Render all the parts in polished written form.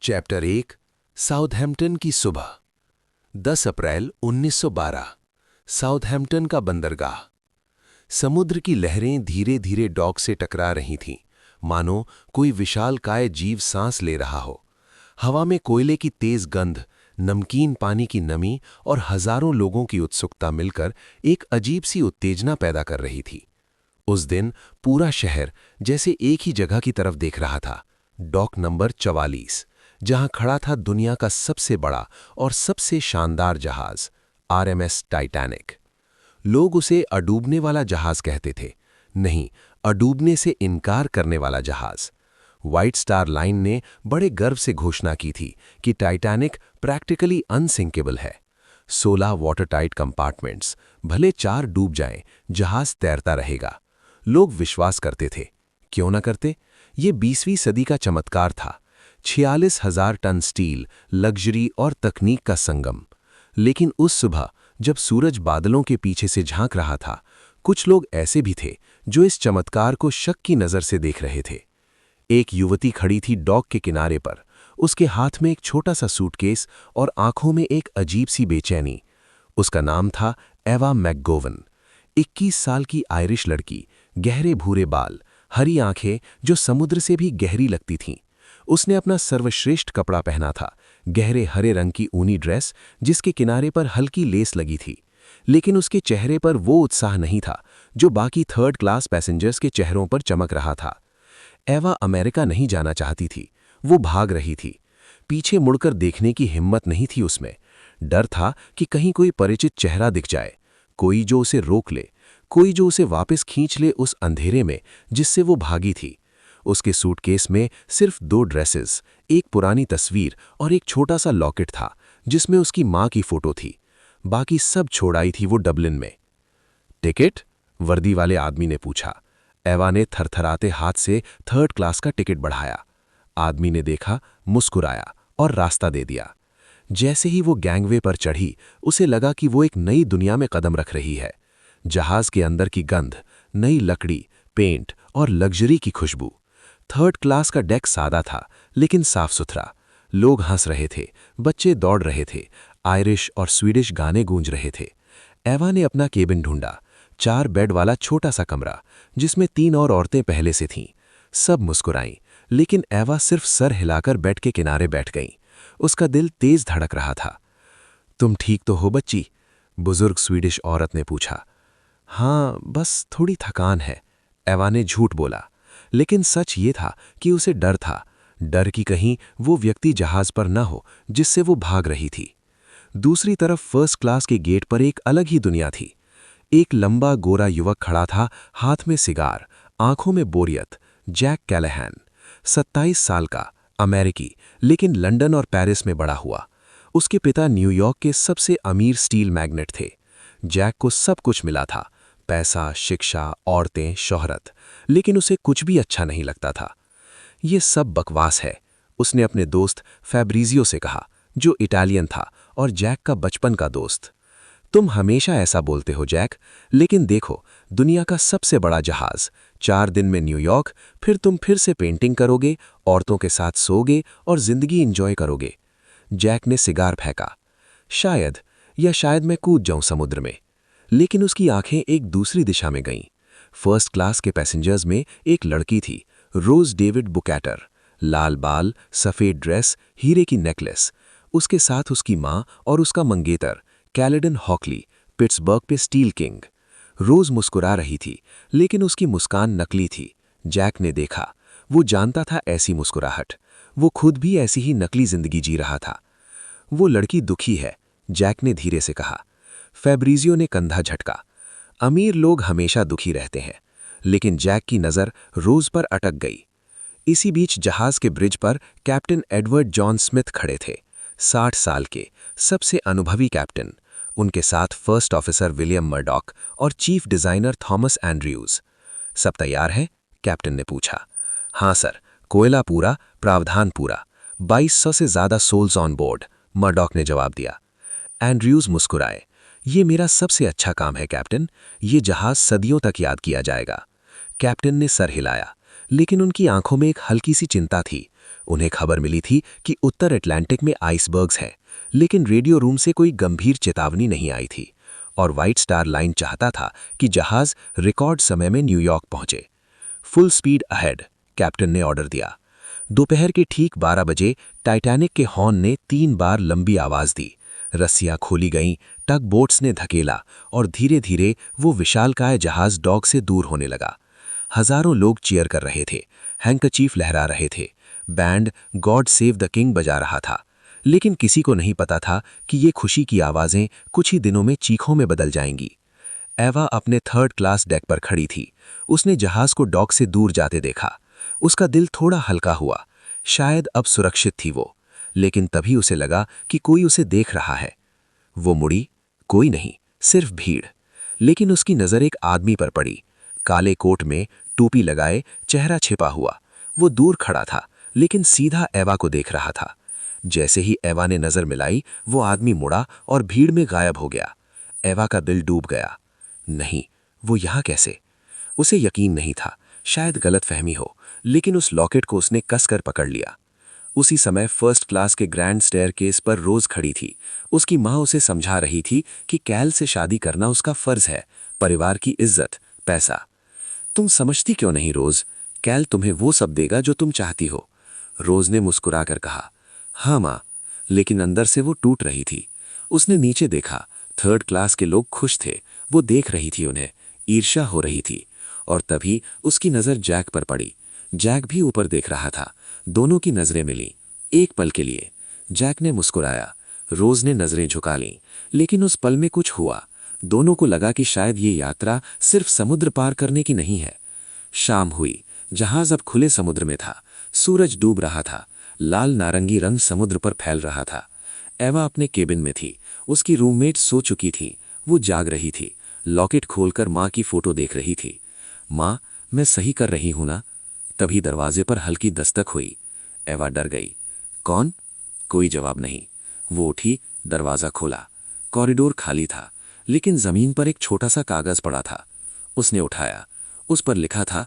Chapter 1 Southampton की सुबह 10 अप्रैल 1912 Southampton का बंदरगाह। समुद्र की लहरें धीरे धीरे डॉक से टकरा रही थीं, मानो कोई विशालकाय जीव सांस ले रहा हो। हवा में कोयले की तेज गंध, नमकीन पानी की नमी और हजारों लोगों की उत्सुकता मिलकर एक अजीब सी उत्तेजना पैदा कर रही थी। उस दिन पूरा शहर जैसे एक ही जगह की तरफ देख रहा था, डॉक नंबर 44, जहां खड़ा था दुनिया का सबसे बड़ा और सबसे शानदार जहाज आरएमएस टाइटैनिक। लोग उसे अडूबने वाला जहाज कहते थे, नहीं, अडूबने से इनकार करने वाला जहाज। व्हाइट स्टार लाइन ने बड़े गर्व से घोषणा की थी कि टाइटैनिक प्रैक्टिकली अनसिंकेबल है। 16 वाटरटाइट कंपार्टमेंट्स, भले 4 डूब जाएं, जहाज तैरता रहेगा। लोग विश्वास करते थे, क्यों न करते। ये 20वीं सदी का चमत्कार था। 46,000 टन स्टील, लग्जरी और तकनीक का संगम। लेकिन उस सुबह जब सूरज बादलों के पीछे से झांक रहा था, कुछ लोग ऐसे भी थे जो इस चमत्कार को शक की नजर से देख रहे थे। एक युवती खड़ी थी डॉक के किनारे पर, उसके हाथ में एक छोटा सा सूटकेस और आंखों में एक अजीब सी बेचैनी। उसका नाम था एवा मैकगोवन। 21 साल की आयरिश लड़की, गहरे भूरे बाल, हरी आंखें जो समुद्र से भी गहरी लगती थीं। उसने अपना सर्वश्रेष्ठ कपड़ा पहना था, गहरे हरे रंग की ऊनी ड्रेस जिसके किनारे पर हल्की लेस लगी थी। लेकिन उसके चेहरे पर वो उत्साह नहीं था जो बाकी थर्ड क्लास पैसेंजर्स के चेहरों पर चमक रहा था। एवा अमेरिका नहीं जाना चाहती थी, वो भाग रही थी। पीछे मुड़कर देखने की हिम्मत नहीं थी उसमें। डर था कि कहीं कोई परिचित चेहरा दिख जाए, कोई जो उसे रोक ले, कोई जो उसे वापस खींच ले उस अंधेरे में जिससे वो भागी थी। उसके सूटकेस में सिर्फ 2 ड्रेसेस, एक पुरानी तस्वीर और एक छोटा सा लॉकेट था जिसमें उसकी मां की फोटो थी। बाकी सब छोड़ आई थी वो डबलिन में। टिकट? वर्दी वाले आदमी ने पूछा। एवा ने थरथराते हाथ से 3rd क्लास का टिकट बढ़ाया। आदमी ने देखा, मुस्कुराया और रास्ता दे दिया। जैसे ही वो गैंगवे पर चढ़ी, उसे लगा कि वो एक नई दुनिया में कदम रख रही है। जहाज के अंदर की गंध, नई लकड़ी, पेंट और लग्जरी की खुशबू। 3rd क्लास का डेक सादा था लेकिन साफ सुथरा। लोग हंस रहे थे, बच्चे दौड़ रहे थे, आयरिश और स्वीडिश गाने गूंज रहे थे। एवा ने अपना केबिन ढूंढा, 4 बेड वाला छोटा सा कमरा जिसमें 3 और औरतें पहले से थीं। सब मुस्कुराईं, लेकिन एवा सिर्फ सर हिलाकर बेड के किनारे बैठ गईं। उसका दिल तेज धड़क रहा था। तुम ठीक तो हो बच्ची? बुजुर्ग स्वीडिश औरत ने पूछा। हाँ, बस थोड़ी थकान है, एवा ने झूठ बोला। लेकिन सच ये था कि उसे डर था, डर कि कहीं वो व्यक्ति जहाज पर न हो जिससे वो भाग रही थी। दूसरी तरफ 1st क्लास के गेट पर एक अलग ही दुनिया थी। एक लंबा गोरा युवक खड़ा था, हाथ में सिगार, आंखों में बोरियत। जैक कैलाहैन, 27 साल का, अमेरिकी, लेकिन लंदन और पेरिस में बड़ा हुआ। उसके पिता न्यूयॉर्क के सबसे अमीर स्टील मैग्नेट थे। जैक को सब कुछ मिला था, पैसा, शिक्षा, औरतें, शोहरत, लेकिन उसे कुछ भी अच्छा नहीं लगता था। ये सब बकवास है, उसने अपने दोस्त फैब्रिजियो से कहा, जो इटालियन था और जैक का बचपन का दोस्त। तुम हमेशा ऐसा बोलते हो जैक, लेकिन देखो, दुनिया का सबसे बड़ा जहाज, 4 दिन में न्यूयॉर्क, फिर तुम फिर से पेंटिंग करोगे, औरतों के साथ सोओगे और जिंदगी एंजॉय करोगे। जैक ने सिगार फेंका। शायद मैं कूद जाऊं समुद्र में। लेकिन उसकी आंखें एक दूसरी दिशा में गईं। 1st क्लास के पैसेंजर्स में एक लड़की थी, रोज डेविड बुकैटर, लाल बाल, सफेद ड्रेस, हीरे की नेकलेस। उसके साथ उसकी मां और उसका मंगेतर कैलेडन हॉकली, पिट्सबर्ग पे स्टील किंग। रोज मुस्कुरा रही थी, लेकिन उसकी मुस्कान नकली थी। जैक ने देखा, वो जानता था ऐसी मुस्कुराहट। वो खुद भी ऐसी ही नकली जिंदगी जी रहा था। वो लड़की दुखी है, जैक ने धीरे से कहा। फैब्रिजियो ने कंधा झटका। अमीर लोग हमेशा दुखी रहते हैं। लेकिन जैक की नज़र रोज पर अटक गई। इसी बीच जहाज के ब्रिज पर कैप्टन एडवर्ड जॉन स्मिथ खड़े थे, 60 साल के, सबसे अनुभवी कैप्टन। उनके साथ 1st ऑफिसर विलियम मर्डॉक और चीफ डिजाइनर थॉमस एंड्रयूज। सब तैयार है? कैप्टन ने पूछा। हाँ सर, कोयला पूरा, प्रावधान पूरा, 2200 से ज्यादा सोल्स ऑन बोर्ड, मर्डॉक ने जवाब दिया। एंड्रयूज मुस्कुराए। ये मेरा सबसे अच्छा काम है कैप्टन, ये जहाज सदियों तक याद किया जाएगा। कैप्टन ने सर हिलाया, लेकिन उनकी आंखों में एक हल्की सी चिंता थी। उन्हें खबर मिली थी कि उत्तर अटलांटिक में आइसबर्ग्स हैं, लेकिन रेडियो रूम से कोई गंभीर चेतावनी नहीं आई थी और व्हाइट स्टार लाइन चाहता था कि जहाज रिकॉर्ड समय में न्यूयॉर्क पहुंचे। फुल स्पीड अहेड, कैप्टन ने ऑर्डर दिया। दोपहर के ठीक 12 बजे टाइटैनिक के हॉर्न ने 3 बार लंबी आवाज दी। रस्सियां खोली गईं, टग बोट्स ने धकेला और धीरे धीरे वो विशालकाय जहाज डॉक से दूर होने लगा। हजारों लोग चीयर कर रहे थे, हैंकचीफ लहरा रहे थे, band God save the king बजा रहा था, लेकिन किसी को नहीं पता था कि ये खुशी की आवाजें कुछ ही दिनों में चीखों में बदल जाएंगी। एवा अपने 3rd क्लास डेक पर खड़ी थी। उसने जहाज को डॉक से दूर जाते देखा। उसका दिल थोड़ा हल्का हुआ, शायद अब सुरक्षित थी वो। लेकिन तभी उसे लगा कि कोई उसे देख रहा है। वो मुड़ी, कोई नहीं, सिर्फ भीड़। लेकिन उसकी नज़र एक आदमी पर पड़ी, काले कोट में, टोपी लगाए, चेहरा छिपा हुआ। वो दूर खड़ा था, लेकिन सीधा एवा को देख रहा था। जैसे ही एवा ने नज़र मिलाई, वो आदमी मुड़ा और भीड़ में गायब हो गया। एवा का दिल डूब गया। नहीं, वो यहाँ कैसे? उसे यकीन नहीं था, शायद गलतफहमी हो, लेकिन उस लॉकेट को उसने कसकर पकड़ लिया। उसी समय 1st क्लास के ग्रैंड स्टेयरकेस पर रोज खड़ी थी। उसकी माँ उसे समझा रही थी कि कैल से शादी करना उसका फर्ज है, परिवार की इज्जत, पैसा। तुम समझती क्यों नहीं रोज? कैल तुम्हें वो सब देगा जो तुम चाहती हो। रोज ने मुस्कुराकर कहा, हाँ माँ, लेकिन अंदर से वो टूट रही थी। उसने नीचे देखा, 3rd क्लास के लोग खुश थे। वो देख रही थी उन्हें, ईर्ष्या हो रही थी। और तभी उसकी नज़र जैक पर पड़ी। जैक भी ऊपर देख रहा था। दोनों की नजरें मिली, एक पल के लिए। जैक ने मुस्कुराया, रोज ने नजरें झुका लीं, लेकिन उस पल में कुछ हुआ। दोनों को लगा कि शायद ये यात्रा सिर्फ समुद्र पार करने की नहीं है। शाम हुई, जहाज अब खुले समुद्र में था। सूरज डूब रहा था, लाल नारंगी रंग समुद्र पर फैल रहा था। एवा अपने केबिन में थी। उसकी रूममेट सो चुकी थी, वो जाग रही थी। लॉकेट खोलकर माँ की फोटो देख रही थी। माँ, मैं सही कर रही हूं ना? तभी दरवाजे पर हल्की दस्तक हुई। एवा डर गई। कौन? कोई जवाब नहीं। वो उठी, दरवाजा खोला। कॉरिडोर खाली था, लेकिन जमीन पर एक छोटा सा कागज पड़ा था। उसने उठाया। उस पर लिखा था,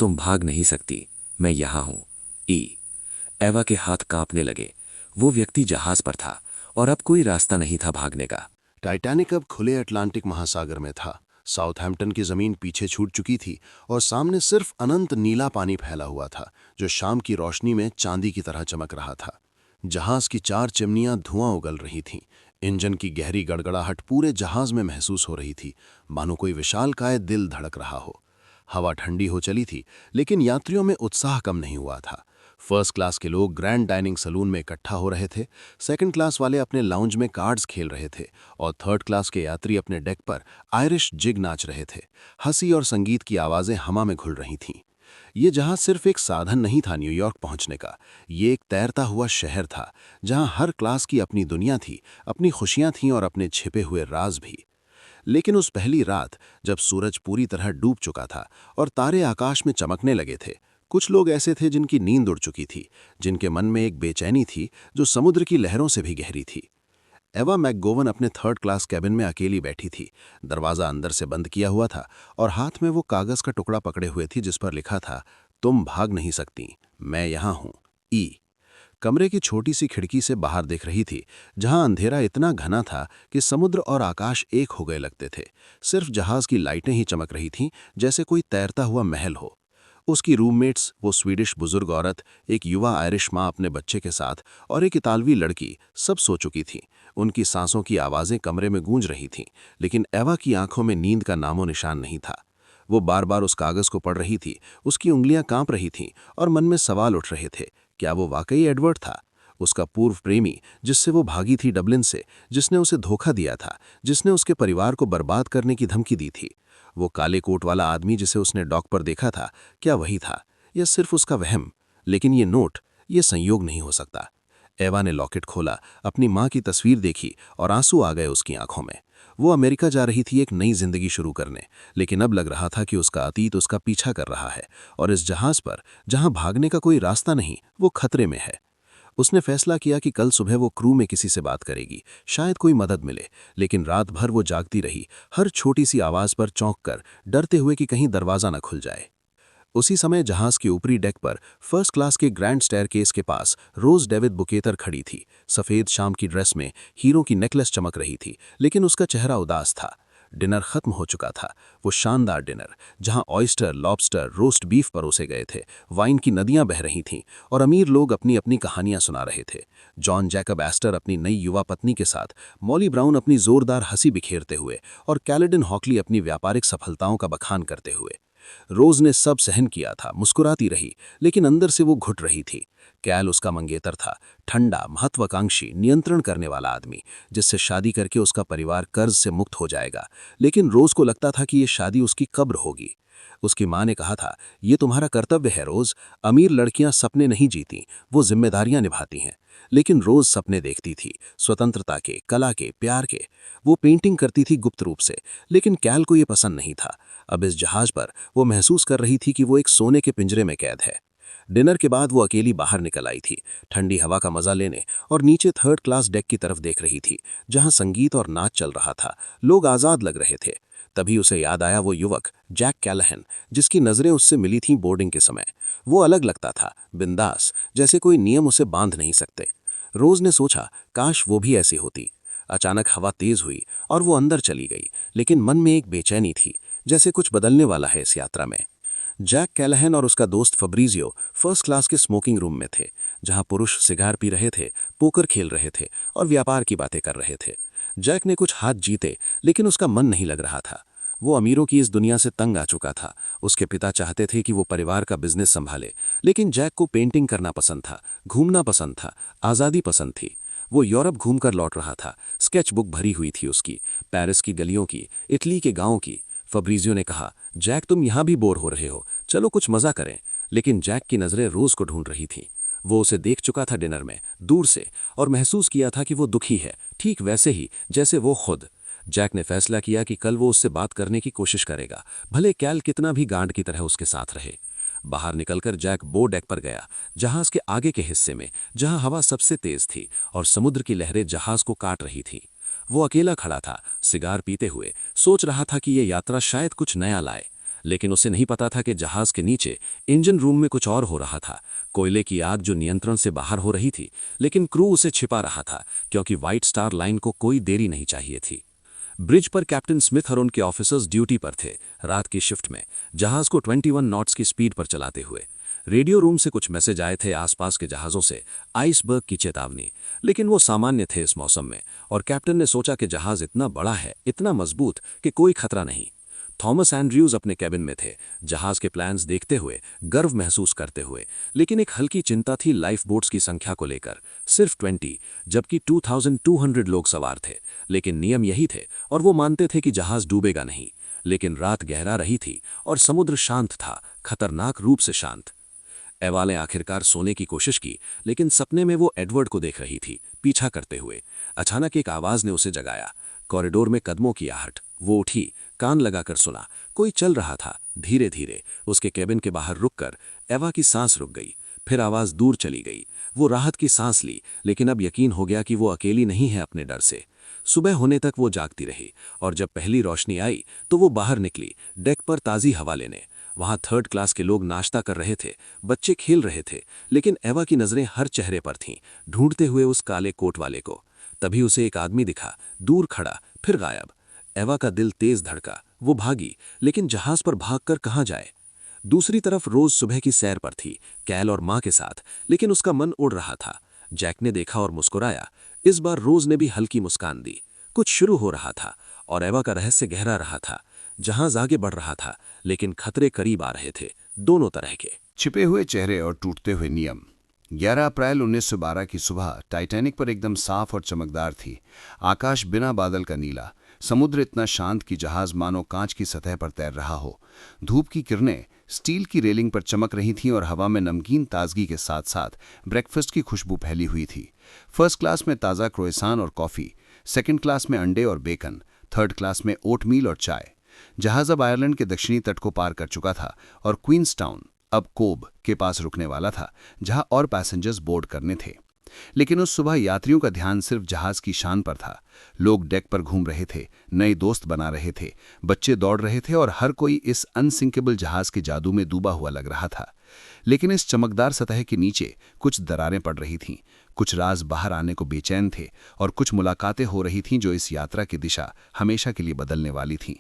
तुम भाग नहीं सकती, मैं यहां हूं। ई। एवा के हाथ कांपने लगे। वो व्यक्ति जहाज पर था और अब कोई रास्ता नहीं था भागने का। टाइटैनिक अब खुले अटलांटिक महासागर में था। साउथहैम्पटन की जमीन पीछे छूट चुकी थी और सामने सिर्फ अनंत नीला पानी फैला हुआ था, जो शाम की रोशनी में चांदी की तरह चमक रहा था। जहाज की 4 चिमनियां धुआं उगल रही थीं। इंजन की गहरी गड़गड़ाहट पूरे जहाज में महसूस हो रही थी, मानो कोई विशालकाय दिल धड़क रहा हो। हवा ठंडी हो चली थी, लेकिन यात्रियों में उत्साह कम नहीं हुआ था। 1st क्लास के लोग ग्रैंड डाइनिंग सलून में इकट्ठा हो रहे थे, 2nd क्लास वाले अपने लाउंज में कार्ड्स खेल रहे थे और 3rd क्लास के यात्री अपने डेक पर आयरिश जिग नाच रहे थे। हंसी और संगीत की आवाजें हवा में घुल रही थीं। ये जहाज सिर्फ एक साधन नहीं था न्यूयॉर्क पहुंचने का, ये एक तैरता हुआ शहर था, जहां हर क्लास की अपनी दुनिया थी, अपनी खुशियां थीं और अपने छिपे हुए राज भी। लेकिन उस पहली रात, जब सूरज पूरी तरह डूब चुका था और तारे आकाश में चमकने लगे थे, कुछ लोग ऐसे थे जिनकी नींद उड़ चुकी थी, जिनके मन में एक बेचैनी थी जो समुद्र की लहरों से भी गहरी थी। एवा मैकगोवन अपने 3rd क्लास कैबिन में अकेली बैठी थी। दरवाजा अंदर से बंद किया हुआ था और हाथ में वो कागज का टुकड़ा पकड़े हुए थी जिस पर लिखा था, तुम भाग नहीं सकती, मैं यहां हूं। ई। कमरे की छोटी सी खिड़की से बाहर देख रही थी, जहां अंधेरा इतना घना था कि समुद्र और आकाश एक हो गए लगते थे। सिर्फ जहाज की लाइटें ही चमक रही थीं, जैसे कोई तैरता हुआ महल हो। उसकी रूममेट्स, वो स्वीडिश बुजुर्ग औरत, एक युवा आयरिश माँ अपने बच्चे के साथ और एक इतालवी लड़की, सब सो चुकी थीं। उनकी सांसों की आवाज़ें कमरे में गूंज रही थीं, लेकिन एवा की आंखों में नींद का नामो निशान नहीं था। वो बार बार उस कागज को पढ़ रही थी, उसकी उंगलियां कांप रही थीं और मन में सवाल उठ रहे थे। क्या वो वाकई एडवर्ड था, उसका पूर्व प्रेमी, जिससे वो भागी थी डबलिन से, जिसने उसे धोखा दिया था, जिसने उसके परिवार को बर्बाद करने की धमकी दी थी? वो काले कोट वाला आदमी जिसे उसने डॉक पर देखा था, क्या वही था या सिर्फ उसका वहम? लेकिन ये नोट, ये संयोग नहीं हो सकता। एवा ने लॉकेट खोला, अपनी माँ की तस्वीर देखी और आंसू आ गए उसकी आंखों में। वो अमेरिका जा रही थी एक नई जिंदगी शुरू करने, लेकिन अब लग रहा था कि उसका अतीत उसका पीछा कर रहा है और इस जहाज पर, जहां भागने का कोई रास्ता नहीं, वो खतरे में है। उसने फैसला किया कि कल सुबह वो क्रू में किसी से बात करेगी, शायद कोई मदद मिले। लेकिन रात भर वो जागती रही, हर छोटी सी आवाज पर चौंक कर, डरते हुए कि कहीं दरवाजा न खुल जाए। उसी समय जहाज के ऊपरी डेक पर फर्स्ट क्लास के ग्रैंड स्टेयरकेस के पास रोज डेविड बुकेतर खड़ी थी। सफ़ेद शाम की ड्रेस में हीरों की नेकलेस चमक रही थी, लेकिन उसका चेहरा उदास था। डिनर खत्म हो चुका था, वो शानदार डिनर जहां ऑयस्टर, लॉबस्टर, रोस्ट बीफ परोसे गए थे, वाइन की नदियां बह रही थीं और अमीर लोग अपनी अपनी कहानियां सुना रहे थे। जॉन जैकब एस्टर अपनी नई युवा पत्नी के साथ, मॉली ब्राउन अपनी जोरदार हंसी बिखेरते हुए और कैलेडन हॉकली अपनी व्यापारिक सफलताओं का बखान करते हुए। रोज ने सब सहन किया था, मुस्कुराती रही, लेकिन अंदर से वो घुट रही थी। कैल उसका मंगेतर था, ठंडा, महत्वाकांक्षी, नियंत्रण करने वाला आदमी, जिससे शादी करके उसका परिवार कर्ज से मुक्त हो जाएगा। लेकिन रोज को लगता था कि ये शादी उसकी कब्र होगी। उसकी माँ ने कहा था, ये तुम्हारा कर्तव्य है रोज, अमीर लड़कियां सपने नहीं जीती, वो जिम्मेदारियां निभाती हैं। लेकिन रोज सपने देखती थी, स्वतंत्रता के, कला के, प्यार के। वो पेंटिंग करती थी गुप्त रूप से, लेकिन कैल को ये पसंद नहीं था। अब इस जहाज पर वो महसूस कर रही थी कि वो एक सोने के पिंजरे में कैद है। डिनर के बाद वो अकेली बाहर निकल आई थी, ठंडी हवा का मजा लेने, और नीचे थर्ड क्लास डेक की तरफ देख रही थी, जहां संगीत और नाच चल रहा था, लोग आज़ाद लग रहे थे। तभी उसे याद आया वो युवक जैक कैलाहन, जिसकी नज़रें उससे मिली थीं बोर्डिंग के समय। वो अलग लगता था, बिंदास, जैसे कोई नियम उसे बांध नहीं सकते। रोज ने सोचा, काश वो भी ऐसी होती। अचानक हवा तेज हुई और वो अंदर चली गई, लेकिन मन में एक बेचैनी थी, जैसे कुछ बदलने वाला है इस यात्रा में। जैक कैलाहन और उसका दोस्त फब्रिजियो फर्स्ट क्लास के स्मोकिंग रूम में थे, जहां पुरुष सिगार पी रहे थे, पोकर खेल रहे थे और व्यापार की बातें कर रहे थे। जैक ने कुछ हाथ जीते, लेकिन उसका मन नहीं लग रहा था। वो अमीरों की इस दुनिया से तंग आ चुका था। उसके पिता चाहते थे कि वो परिवार का बिजनेस संभाले, लेकिन जैक को पेंटिंग करना पसंद था, घूमना पसंद था, आज़ादी पसंद थी। वो यूरोप घूमकर लौट रहा था, स्केच बुक भरी हुई थी उसकी, पेरिस की गलियों की, इटली के गाँव की। फब्रिजियो ने कहा, जैक तुम यहाँ भी बोर हो रहे हो, चलो कुछ मजा करें। लेकिन जैक की नज़रें रोज को ढूंढ रही थीं। वो उसे देख चुका था डिनर में, दूर से, और महसूस किया था कि वो दुखी है, ठीक वैसे ही जैसे वो खुद। जैक ने फैसला किया कि कल वो उससे बात करने की कोशिश करेगा, भले कैल कितना भी गांड की तरह उसके साथ रहे। बाहर निकलकर जैक बो डेक पर गया, जहाज के आगे के हिस्से में, जहां हवा सबसे तेज थी और समुद्र की लहरें जहाज को काट रही थीं। वो अकेला खड़ा था, सिगार पीते हुए, सोच रहा था कि ये यात्रा शायद कुछ नया लाए। लेकिन उसे नहीं पता था कि जहाज के नीचे इंजन रूम में कुछ और हो रहा था। कोयले की आग जो नियंत्रण से बाहर हो रही थी, लेकिन क्रू उसे छिपा रहा था, क्योंकि व्हाइट स्टार लाइन को कोई देरी नहीं चाहिए थी। ब्रिज पर कैप्टन स्मिथ और उनके ऑफिसर्स ड्यूटी पर थे, रात की शिफ्ट में, जहाज को 21 नॉट्स की स्पीड पर चलाते हुए। रेडियो रूम से कुछ मैसेज आए थे आसपास के जहाज़ों से, आइसबर्ग की चेतावनी, लेकिन वो सामान्य थे इस मौसम में, और कैप्टन ने सोचा कि जहाज़ इतना बड़ा है, इतना मजबूत, कि कोई खतरा नहीं। थॉमस एंड्रयूज अपने कैबिन में थे, जहाज के प्लान्स देखते हुए, गर्व महसूस करते हुए, लेकिन एक हल्की चिंता थी लाइफ बोट्स की संख्या को लेकर। सिर्फ 20, जबकि 2200 लोग सवार थे। लेकिन नियम यही थे, और वो मानते थे कि जहाज डूबेगा नहीं। लेकिन रात गहरा रही थी और समुद्र शांत था, खतरनाक रूप से शांत। एवा ने आखिरकार सोने की कोशिश की, लेकिन सपने में वो एडवर्ड को देख रही थी, पीछा करते हुए। अचानक एक आवाज ने उसे जगाया, कॉरिडोर में कदमों की आहट। वो उठी, कान लगाकर सुना, कोई चल रहा था, धीरे धीरे। उसके केबिन के बाहर रुककर एवा की सांस रुक गई, फिर आवाज दूर चली गई। वो राहत की सांस ली, लेकिन अब यकीन हो गया कि वो अकेली नहीं है अपने डर से। सुबह होने तक वो जागती रही, और जब पहली रोशनी आई तो वो बाहर निकली, डेक पर ताज़ी हवा लेने। वहां थर्ड क्लास के लोग नाश्ता कर रहे थे, बच्चे खेल रहे थे, लेकिन एवा की नजरें हर चेहरे पर थीं, ढूंढते हुए उस काले कोट वाले को। तभी उसे एक आदमी दिखा, दूर खड़ा, फिर गायब। एवा का दिल तेज धड़का, वो भागी, लेकिन जहाज पर भागकर कहाँ जाए। दूसरी तरफ रोज सुबह की सैर पर थी, कैल और माँ के साथ, लेकिन उसका मन उड़ रहा था। जैक ने देखा और मुस्कुराया। इस बार रोज ने भी हल्की मुस्कान दी। कुछ शुरू हो रहा था, और एवा का रहस्य गहरा रहा था। जहाज आगे बढ़ रहा था, लेकिन खतरे करीब आ रहे थे, दोनों तरह के। छिपे हुए चेहरे और टूटते हुए नियम। 11 अप्रैल 1912 की सुबह टाइटैनिक पर एकदम साफ और चमकदार थी। आकाश बिना बादल का नीला, समुद्र इतना शांत कि जहाज मानो कांच की सतह पर तैर रहा हो। धूप की किरणें स्टील की रेलिंग पर चमक रही थीं और हवा में नमकीन ताजगी के साथ साथ ब्रेकफास्ट की खुशबू फैली हुई थी। फर्स्ट क्लास में ताज़ा क्रोएसान और कॉफ़ी, सेकंड क्लास में अंडे और बेकन, थर्ड क्लास में ओटमील और चाय। जहाज अब आयरलैंड के दक्षिणी तट को पार कर चुका था और क्वींसटाउन, अब कोब, के पास रुकने वाला था, जहां और पैसेंजर्स बोर्ड करने थे। लेकिन उस सुबह यात्रियों का ध्यान सिर्फ जहाज की शान पर था। लोग डेक पर घूम रहे थे, नए दोस्त बना रहे थे, बच्चे दौड़ रहे थे और हर कोई इस अनसिंकेबल जहाज के जादू में डूबा हुआ लग रहा था। लेकिन इस चमकदार सतह के नीचे कुछ दरारें पड़ रही थीं, कुछ राज बाहर आने को बेचैन थे और कुछ मुलाकातें हो रही थीं जो इस यात्रा की दिशा हमेशा के लिए बदलने वाली थीं।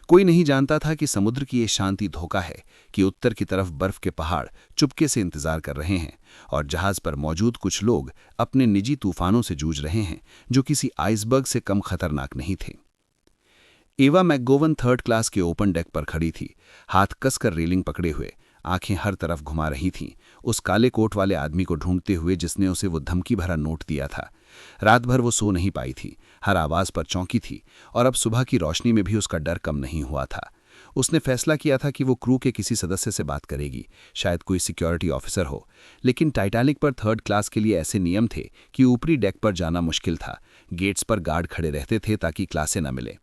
कोई नहीं जानता था कि समुद्र की ये शांति धोखा है, कि उत्तर की तरफ बर्फ के पहाड़ चुपके से इंतजार कर रहे हैं और जहाज पर मौजूद कुछ लोग अपने निजी तूफानों से जूझ रहे हैं जो किसी आइसबर्ग से कम खतरनाक नहीं थे। एवा मैकगोवन थर्ड क्लास के ओपन डेक पर खड़ी थी, हाथ कसकर रेलिंग पकड़े हुए, आंखें हर तरफ घुमा रही थीं, उस काले कोट वाले आदमी को ढूंढते हुए जिसने उसे वो धमकी भरा नोट दिया था। रात भर वो सो नहीं पाई थी, हर आवाज पर चौंकी थी और अब सुबह की रोशनी में भी उसका डर कम नहीं हुआ था। उसने फैसला किया था कि वो क्रू के किसी सदस्य से बात करेगी, शायद कोई सिक्योरिटी ऑफिसर हो। लेकिन टाइटैनिक पर थर्ड क्लास के लिए ऐसे नियम थे कि ऊपरी डेक पर जाना मुश्किल था, गेट्स पर गार्ड खड़े रहते थे ताकि क्लासें न मिले।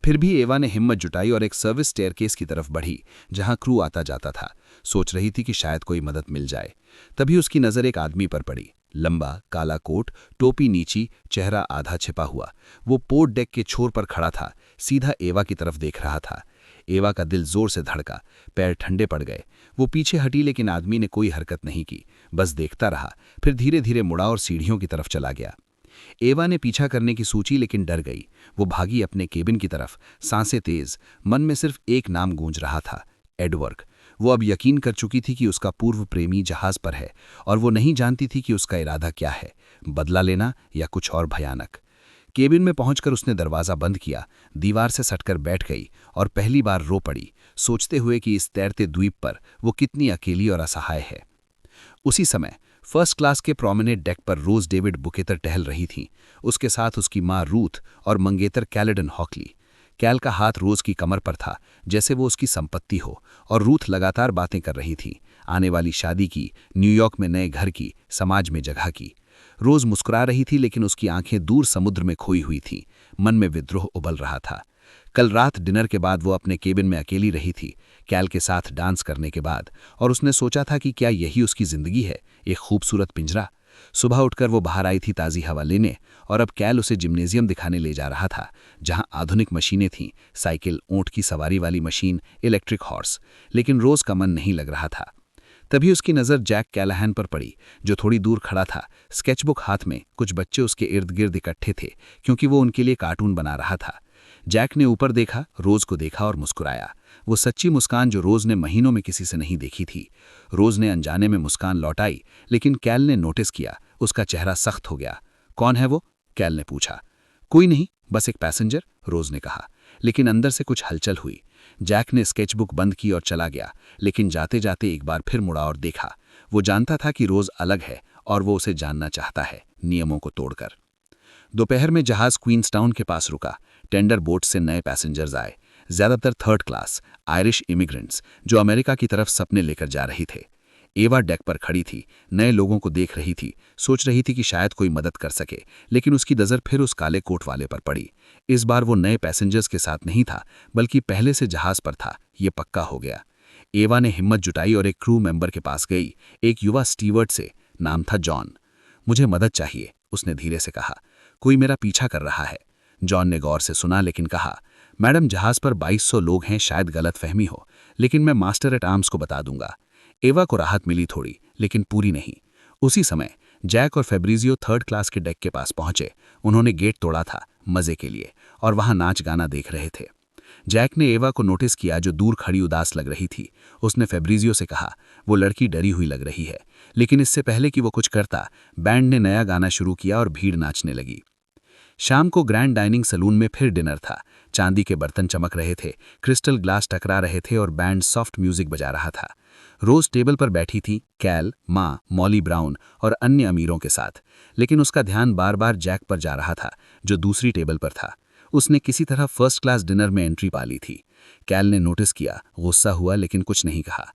फिर भी एवा ने हिम्मत जुटाई और एक सर्विस स्टेयरकेस की तरफ बढ़ी जहां क्रू आता जाता था। सोच रही थी कि शायद कोई मदद मिल जाए। तभी उसकी नजर एक आदमी पर पड़ी, लंबा काला कोट, टोपी नीची, चेहरा आधा छिपा हुआ। वो पोर्ट डेक के छोर पर खड़ा था, सीधा एवा की तरफ देख रहा था। एवा का दिल जोर से धड़का, पैर ठंडे पड़ गए। वो पीछे हटी लेकिन आदमी ने कोई हरकत नहीं की, बस देखता रहा। फिर धीरे धीरे मुड़ा और सीढ़ियों की तरफ चला गया। एवा ने पीछा करने की सोची लेकिन डर गई। वो भागी अपने केबिन की तरफ, सांसें तेज, मन में सिर्फ एक नाम गूंज रहा था, एडवर्ड। वो अब यकीन कर चुकी थी कि उसका पूर्व प्रेमी जहाज पर है और वो नहीं जानती थी कि उसका इरादा क्या है, बदला लेना या कुछ और भयानक। केबिन में पहुंचकर उसने दरवाज़ा बंद किया, दीवार से सटकर बैठ गई और पहली बार रो पड़ी, सोचते हुए कि इस तैरते द्वीप पर वो कितनी अकेली और असहाय है। उसी समय फर्स्ट क्लास के प्रोमिनेंट डेक पर रोज डेविड बुकेतर टहल रही थीं, उसके साथ उसकी माँ रूथ और मंगेतर कैलेडन हॉकली। कैल का हाथ रोज की कमर पर था, जैसे वो उसकी संपत्ति हो, और रूथ लगातार बातें कर रही थी, आने वाली शादी की, न्यूयॉर्क में नए घर की, समाज में जगह की। रोज मुस्कुरा रही थी लेकिन उसकी आंखें दूर समुद्र में खोई हुई थीं, मन में विद्रोह उबल रहा था। कल रात डिनर के बाद वो अपने केबिन में अकेली रही थी, कैल के साथ डांस करने के बाद, और उसने सोचा था कि क्या यही उसकी जिंदगी है, एक खूबसूरत पिंजरा। सुबह उठकर वो बाहर आई थी ताज़ी हवा लेने, और अब कैल उसे जिम्नेजियम दिखाने ले जा रहा था, जहां आधुनिक मशीनें थीं, साइकिल, ऊंट की सवारी वाली मशीन, इलेक्ट्रिक हॉर्स। लेकिन रोज का मन नहीं लग रहा था। तभी उसकी नज़र जैक कैलाहन पर पड़ी, जो थोड़ी दूर खड़ा था, स्केचबुक हाथ में। कुछ बच्चे उसके इर्द गिर्द इकट्ठे थे क्योंकि वो उनके लिए कार्टून बना रहा था। जैक ने ऊपर देखा, रोज को देखा और मुस्कुराया, वो सच्ची मुस्कान जो रोज ने महीनों में किसी से नहीं देखी थी। रोज ने अनजाने में मुस्कान लौटाई, लेकिन कैल ने नोटिस किया, उसका चेहरा सख्त हो गया। कौन है वो? कैल ने पूछा। कोई नहीं, बस एक पैसेंजर, रोज ने कहा। लेकिन अंदर से कुछ हलचल हुई। जैक ने स्केचबुक बंद की और चला गया, लेकिन जाते जाते एक बार फिर मुड़ा और देखा। वो जानता था कि रोज अलग है और वो उसे जानना चाहता है, नियमों को तोड़कर। दोपहर में जहाज क्वींसटाउन के पास रुका। टेंडर बोट से नए पैसेंजर्स आए, ज्यादातर थर्ड क्लास आयरिश इमिग्रेंट्स जो अमेरिका की तरफ सपने लेकर जा रहे थे। एवा डेक पर खड़ी थी, नए लोगों को देख रही थी, सोच रही थी कि शायद कोई मदद कर सके, लेकिन उसकी नज़र फिर उस काले कोट वाले पर पड़ी। इस बार वो नए पैसेंजर्स के साथ नहीं था, बल्कि पहले से जहाज पर था, ये पक्का हो गया। एवा ने हिम्मत जुटाई और एक क्रू मेंबर के पास गई, एक युवा स्टीवर्ड से, नाम था जॉन। मुझे मदद चाहिए, उसने धीरे से कहा, कोई मेरा पीछा कर रहा है। जॉन ने गौर से सुना लेकिन कहा, मैडम जहाज पर 2200 लोग हैं, शायद गलतफहमी हो, लेकिन मैं मास्टर एट आर्म्स को बता दूंगा। एवा को राहत मिली थोड़ी, लेकिन पूरी नहीं। उसी समय जैक और फेब्रिजियो थर्ड क्लास के डेक के पास पहुंचे। उन्होंने गेट तोड़ा था मजे के लिए और वहां नाच गाना देख रहे थे। जैक ने एवा को नोटिस किया जो दूर खड़ी उदास लग रही थी। उसने फेब्रिजियो से कहा, वो लड़की डरी हुई लग रही है। लेकिन इससे पहले कि वो कुछ करता, बैंड ने नया गाना शुरू किया और भीड़ नाचने लगी। शाम को ग्रैंड डाइनिंग सलून में फिर डिनर था। चांदी के बर्तन चमक रहे थे, क्रिस्टल ग्लास टकरा रहे थे और बैंड सॉफ्ट म्यूजिक बजा रहा था। रोज टेबल पर बैठी थी, कैल, माँ, मॉली ब्राउन और अन्य अमीरों के साथ, लेकिन उसका ध्यान बार बार जैक पर जा रहा था, जो दूसरी टेबल पर था। उसने किसी तरह फर्स्ट क्लास डिनर में एंट्री पा ली थी। कैल ने नोटिस किया, गुस्सा हुआ लेकिन कुछ नहीं कहा।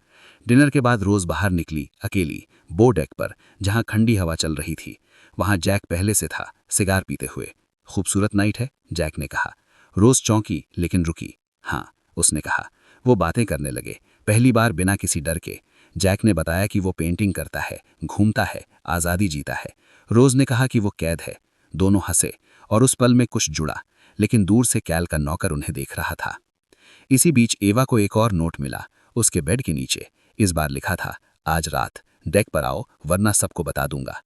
डिनर के बाद रोज बाहर निकली, अकेली, बो डेक पर, जहां ठंडी हवा चल रही थी। वहां जैक पहले से था, सिगार पीते हुए। खूबसूरत नाइट है, जैक ने कहा। रोज चौंकी लेकिन रुकी। हाँ, उसने कहा। वो बातें करने लगे, पहली बार बिना किसी डर के। जैक ने बताया कि वो पेंटिंग करता है, घूमता है, आज़ादी जीता है। रोज ने कहा कि वो कैद है। दोनों हंसे और उस पल में कुछ जुड़ा, लेकिन दूर से कैल का नौकर उन्हें देख रहा था। इसी बीच एवा को एक और नोट मिला, उसके बेड के नीचे। इस बार लिखा था, आज रात डेक पर आओ वरना सबको बता दूंगा।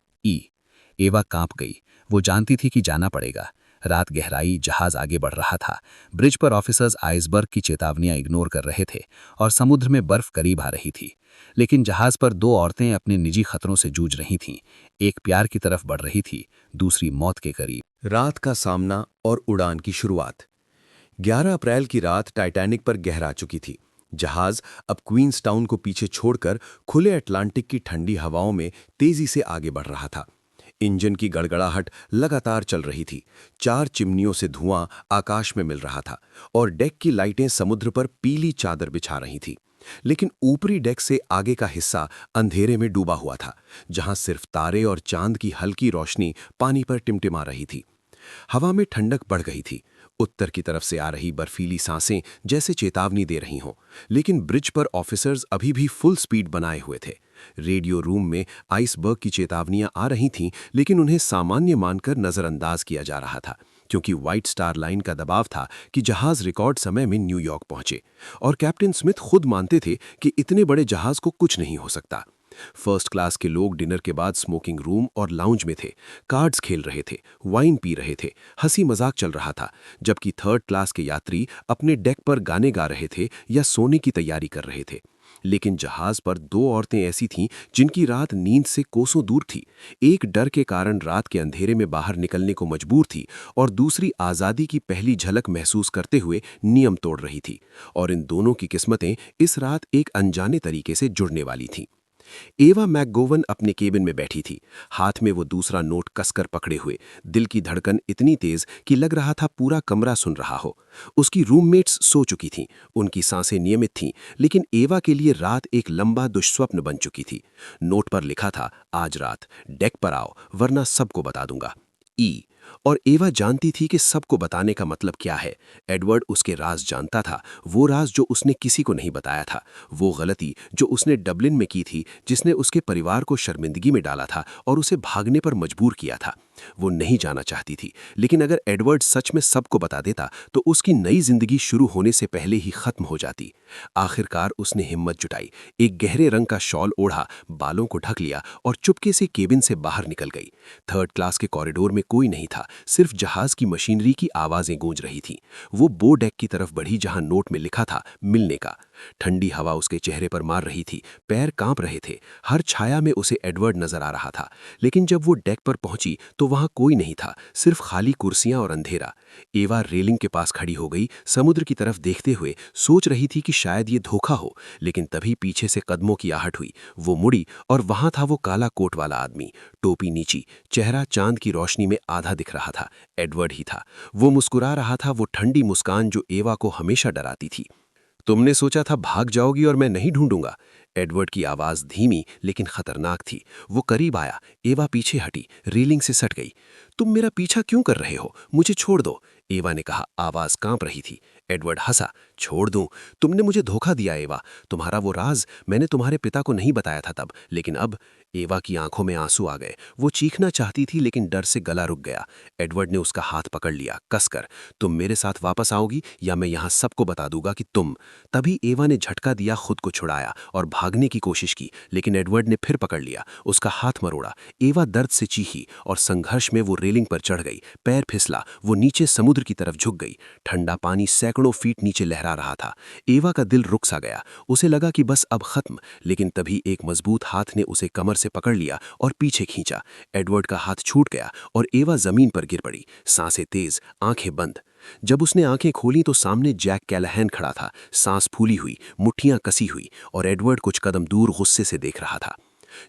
एवा कांप गई। वो जानती थी कि जाना पड़ेगा। रात गहराई, जहाज आगे बढ़ रहा था। ब्रिज पर ऑफिसर्स आइसबर्ग की चेतावनियां इग्नोर कर रहे थे और समुद्र में बर्फ करीब आ रही थी। लेकिन जहाज पर दो औरतें अपने निजी खतरों से जूझ रही थीं। एक प्यार की तरफ बढ़ रही थी, दूसरी मौत के करीब। रात का सामना और उड़ान की शुरुआत। 11 अप्रैल की रात टाइटैनिक पर गहरा चुकी थी। जहाज अब क्वींसटाउन को पीछे छोड़कर खुले अटलांटिक की ठंडी हवाओं में तेजी से आगे बढ़ रहा था। इंजन की गड़गड़ाहट लगातार चल रही थी। 4 चिमनियों से धुआं आकाश में मिल रहा था और डेक की लाइटें समुद्र पर पीली चादर बिछा रही थी। लेकिन ऊपरी डेक से आगे का हिस्सा अंधेरे में डूबा हुआ था, जहां सिर्फ तारे और चांद की हल्की रोशनी पानी पर टिमटिमा रही थी। हवा में ठंडक बढ़ गई थी। उत्तर की तरफ से आ रही बर्फीली सांसें जैसे चेतावनी दे रही हों। लेकिन ब्रिज पर ऑफिसर्स अभी भी फुल स्पीड बनाए हुए थे। रेडियो रूम में आइसबर्ग की चेतावनियां आ रही थीं, लेकिन उन्हें सामान्य मानकर नजरअंदाज किया जा रहा था, क्योंकि व्हाइट स्टार लाइन का दबाव था कि जहाज रिकॉर्ड समय में न्यूयॉर्क पहुंचे। और कैप्टन स्मिथ खुद मानते थे कि इतने बड़े जहाज को कुछ नहीं हो सकता। फर्स्ट क्लास के लोग डिनर के बाद स्मोकिंग रूम और लाउंज में थे, कार्ड्स खेल रहे थे, वाइन पी रहे थे, हंसी मजाक चल रहा था, जबकि थर्ड क्लास के यात्री अपने डेक पर गाने गा रहे थे या सोने की तैयारी कर रहे थे। लेकिन जहाज पर 2 औरतें ऐसी थीं जिनकी रात नींद से कोसों दूर थी। एक डर के कारण रात के अंधेरे में बाहर निकलने को मजबूर थी और दूसरी आज़ादी की पहली झलक महसूस करते हुए नियम तोड़ रही थी। और इन दोनों की किस्मतें इस रात एक अनजाने तरीके से जुड़ने वाली थीं। एवा मैकगोवन अपने केबिन में बैठी थी, हाथ में वो दूसरा नोट कसकर पकड़े हुए, दिल की धड़कन इतनी तेज कि लग रहा था पूरा कमरा सुन रहा हो। उसकी रूममेट्स सो चुकी थीं, उनकी सांसें नियमित थीं, लेकिन एवा के लिए रात एक लंबा दुष्स्वप्न बन चुकी थी। नोट पर लिखा था, आज रात डेक पर आओ वरना सबको बता दूंगा। और एवा जानती थी कि सबको बताने का मतलब क्या है। एडवर्ड उसके राज जानता था, वो राज जो उसने किसी को नहीं बताया था, वो गलती जो उसने डबलिन में की थी, जिसने उसके परिवार को शर्मिंदगी में डाला था और उसे भागने पर मजबूर किया था। वो नहीं जाना चाहती थी, लेकिन अगर एडवर्ड सच में सबको बता देता तो उसकी नई जिंदगी शुरू होने से पहले ही खत्म हो जाती। आखिरकार उसने हिम्मत जुटाई, एक गहरे रंग का शॉल ओढ़ा, बालों को ढक लिया और चुपके से केबिन से बाहर निकल गई। थर्ड क्लास के कॉरिडोर में कोई नहीं था, सिर्फ जहाज की मशीनरी की आवाजें गूंज रही थीं। वो बो डेक की तरफ बढ़ी जहां नोट में लिखा था, मिलने का। ठंडी हवा उसके चेहरे पर मार रही थी, पैर कांप रहे थे, हर छाया में उसे एडवर्ड नजर आ रहा था। लेकिन जब वो डेक पर पहुंची तो वहां कोई नहीं था, सिर्फ खाली कुर्सियां और अंधेरा। एवा रेलिंग के पास खड़ी हो गई, समुद्र की तरफ देखते हुए सोच रही थी कि शायद ये धोखा हो। लेकिन तभी पीछे से कदमों की आहट हुई। वो मुड़ी और वहां था वो काला कोट वाला आदमी, टोपी नीची, चेहरा चांद की रोशनी में आधा दिख रहा था। एडवर्ड ही था। वो मुस्कुरा रहा था, वो ठंडी मुस्कान जो एवा को हमेशा डराती थी। तुमने सोचा था भाग जाओगी और मैं नहीं ढूंढूंगा। एडवर्ड की आवाज धीमी लेकिन खतरनाक थी। वो करीब आया, एवा पीछे हटी, रेलिंग से सट गई। तुम मेरा पीछा क्यों कर रहे हो? मुझे छोड़ दो, एवा ने कहा, आवाज कांप रही थी। एडवर्ड हंसा, छोड़ दूं? तुमने मुझे धोखा दिया एवा। तुम्हारा वो राज मैंने तुम्हारे पिता को नहीं बताया था तब, लेकिन अब। एवा की आंखों में आंसू आ गए। वो चीखना चाहती थी लेकिन डर से गला रुक गया। एडवर्ड ने उसका हाथ पकड़ लिया कसकर। तुम मेरे साथ वापस आओगी या मैं यहां सबको बता दूंगा कि तुम। तभी एवा ने झटका दिया, खुद को छुड़ाया और भागने की कोशिश की, लेकिन एडवर्ड ने फिर पकड़ लिया, उसका हाथ मरोड़ा। एवा दर्द से चीखी और संघर्ष में वो रेलिंग पर चढ़ गई। पैर फिसला, वो नीचे समुद्र की तरफ झुक गई। ठंडा पानी सैकड़ों फीट नीचे लहरा रहा था। एवा का दिल रुक सा गया, उसे लगा कि बस अब खत्म। लेकिन तभी एक मजबूत हाथ ने उसे कमर से पकड़ लिया और पीछे खींचा। एडवर्ड का हाथ छूट गया और एवा जमीन पर गिर पड़ी, सांसें तेज, आंखें बंद। जब उसने आंखें खोली तो सामने जैक कैलाहैन खड़ा था, सांस फूली हुई, मुट्ठियां कसी हुई, और एडवर्ड कुछ कदम दूर गुस्से से देख रहा था।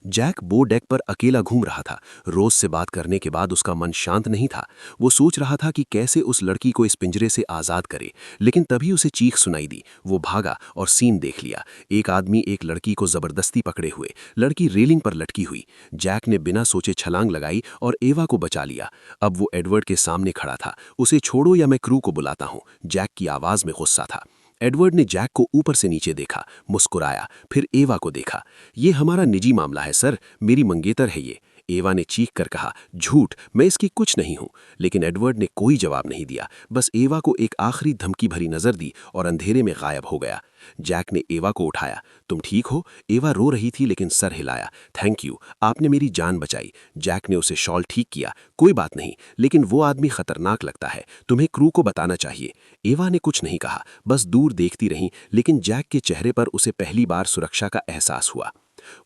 जैक बो डेक पर अकेला घूम रहा था। रोज से बात करने के बाद उसका मन शांत नहीं था। वो सोच रहा था कि कैसे उस लड़की को इस पिंजरे से आजाद करे। लेकिन तभी उसे चीख सुनाई दी। वो भागा और सीन देख लिया। एक आदमी एक लड़की को जबरदस्ती पकड़े हुए, लड़की रेलिंग पर लटकी हुई। जैक ने बिना सोचे छलांग लगाई और एवा को बचा लिया। अब वो एडवर्ड के सामने खड़ा था। उसे छोड़ो या मैं क्रू को बुलाता हूं, जैक की आवाज में गुस्सा था। एडवर्ड ने जैक को ऊपर से नीचे देखा, मुस्कुराया, फिर एवा को देखा। ये हमारा निजी मामला है सर, मेरी मंगेतर है ये। एवा ने चीख कर कहा, झूठ, मैं इसकी कुछ नहीं हूं। लेकिन एडवर्ड ने कोई जवाब नहीं दिया, बस एवा को एक आखिरी धमकी भरी नजर दी और अंधेरे में गायब हो गया। जैक ने एवा को उठाया। तुम ठीक हो? एवा रो रही थी लेकिन सर हिलाया। थैंक यू, आपने मेरी जान बचाई। जैक ने उसे शॉल ठीक किया। कोई बात नहीं, लेकिन वो आदमी खतरनाक लगता है, तुम्हें क्रू को बताना चाहिए। एवा ने कुछ नहीं कहा, बस दूर देखती रही, लेकिन जैक के चेहरे पर उसे पहली बार सुरक्षा का एहसास हुआ।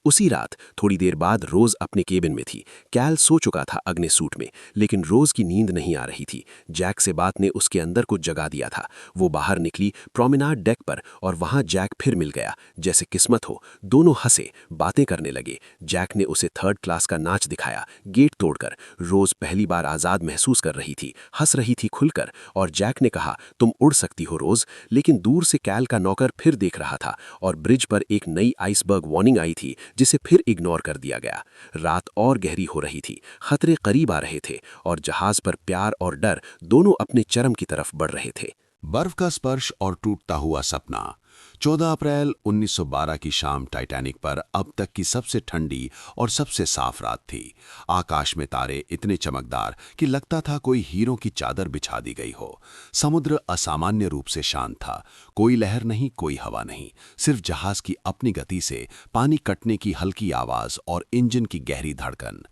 उसी रात थोड़ी देर बाद रोज अपने केबिन में थी। कैल सो चुका था अग्नि सूट में, लेकिन रोज की नींद नहीं आ रही थी। जैक से बात ने उसके अंदर को जगा दिया था। वो बाहर निकली प्रोमेनाड डेक पर और वहां जैक फिर मिल गया। जैसे किस्मत हो, दोनों हंसे, बातें करने लगे। जैक ने उसे थर्ड क्लास का नाच दिखाया, गेट तोड़कर। रोज पहली बार आजाद महसूस कर रही थी, हंस रही थी खुलकर। और जैक ने कहा, तुम उड़ सकती हो रोज। लेकिन दूर से कैल का नौकर फिर देख रहा था और ब्रिज पर एक नई आइसबर्ग वार्निंग आई थी, जिसे फिर इग्नोर कर दिया गया। रात और गहरी हो रही थी, खतरे करीब आ रहे थे और जहाज पर प्यार और डर दोनों अपने चरम की तरफ बढ़ रहे थे। बर्फ का स्पर्श और टूटता हुआ सपना। 14 अप्रैल 1912 की शाम टाइटैनिक पर अब तक की सबसे ठंडी और सबसे साफ रात थी। आकाश में तारे इतने चमकदार कि लगता था कोई हीरों की चादर बिछा दी गई हो। समुद्र असामान्य रूप से शांत था, कोई लहर नहीं, कोई हवा नहीं, सिर्फ जहाज की अपनी गति से पानी कटने की हल्की आवाज और इंजन की गहरी धड़कन।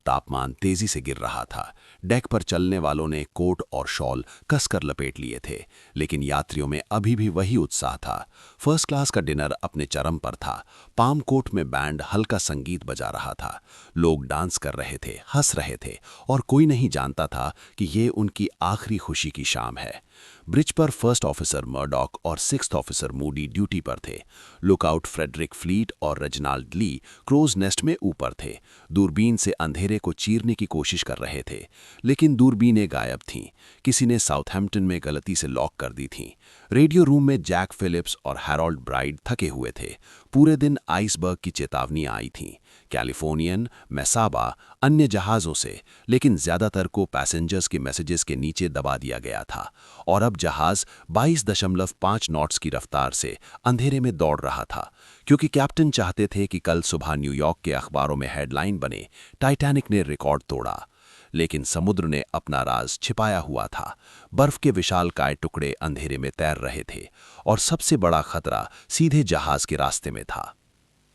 तापमान तेजी से गिर रहा था। डेक पर चलने वालों ने कोट और शॉल कसकर लपेट लिए थे, लेकिन यात्रियों में अभी भी वही उत्साह था। फर्स्ट क्लास का डिनर अपने चरम पर था। पाम कोट में बैंड हल्का संगीत बजा रहा था। लोग डांस कर रहे थे, हंस रहे थे और कोई नहीं जानता था कि ये उनकी आखिरी खुशी की शाम है। ब्रिज पर फर्स्ट ऑफिसर मर्डॉक और सिक्स्थ ऑफिसर मूडी ड्यूटी पर थे। लुकआउट फ्रेडरिक फ्लीट और रेजिनाल्ड ली क्रोज नेस्ट में ऊपर थे। दूरबीन से अंधेरे को चीरने की कोशिश कर रहे थे, लेकिन दूरबीनें गायब थीं। किसी ने साउथहैम्पटन में गलती से लॉक कर दी थीं। रेडियो रूम में जैक फिलिप्स और हैरोल्ड ब्राइड थके हुए थे। पूरे दिन आइसबर्ग की चेतावनियां आई थीं, कैलिफोर्नियन, मेसाबा, अन्य जहाज़ों से, लेकिन ज़्यादातर को पैसेंजर्स के मैसेजेस के नीचे दबा दिया गया था। और अब जहाज़ 22.5 नॉट्स की रफ्तार से अंधेरे में दौड़ रहा था, क्योंकि कैप्टन चाहते थे कि कल सुबह न्यूयॉर्क के अखबारों में हेडलाइन बने, टाइटैनिक ने रिकॉर्ड तोड़ा। लेकिन समुद्र ने अपना राज छिपाया हुआ था। बर्फ के विशालकाय टुकड़े अंधेरे में तैर रहे थे और सबसे बड़ा खतरा सीधे जहाज के रास्ते में था।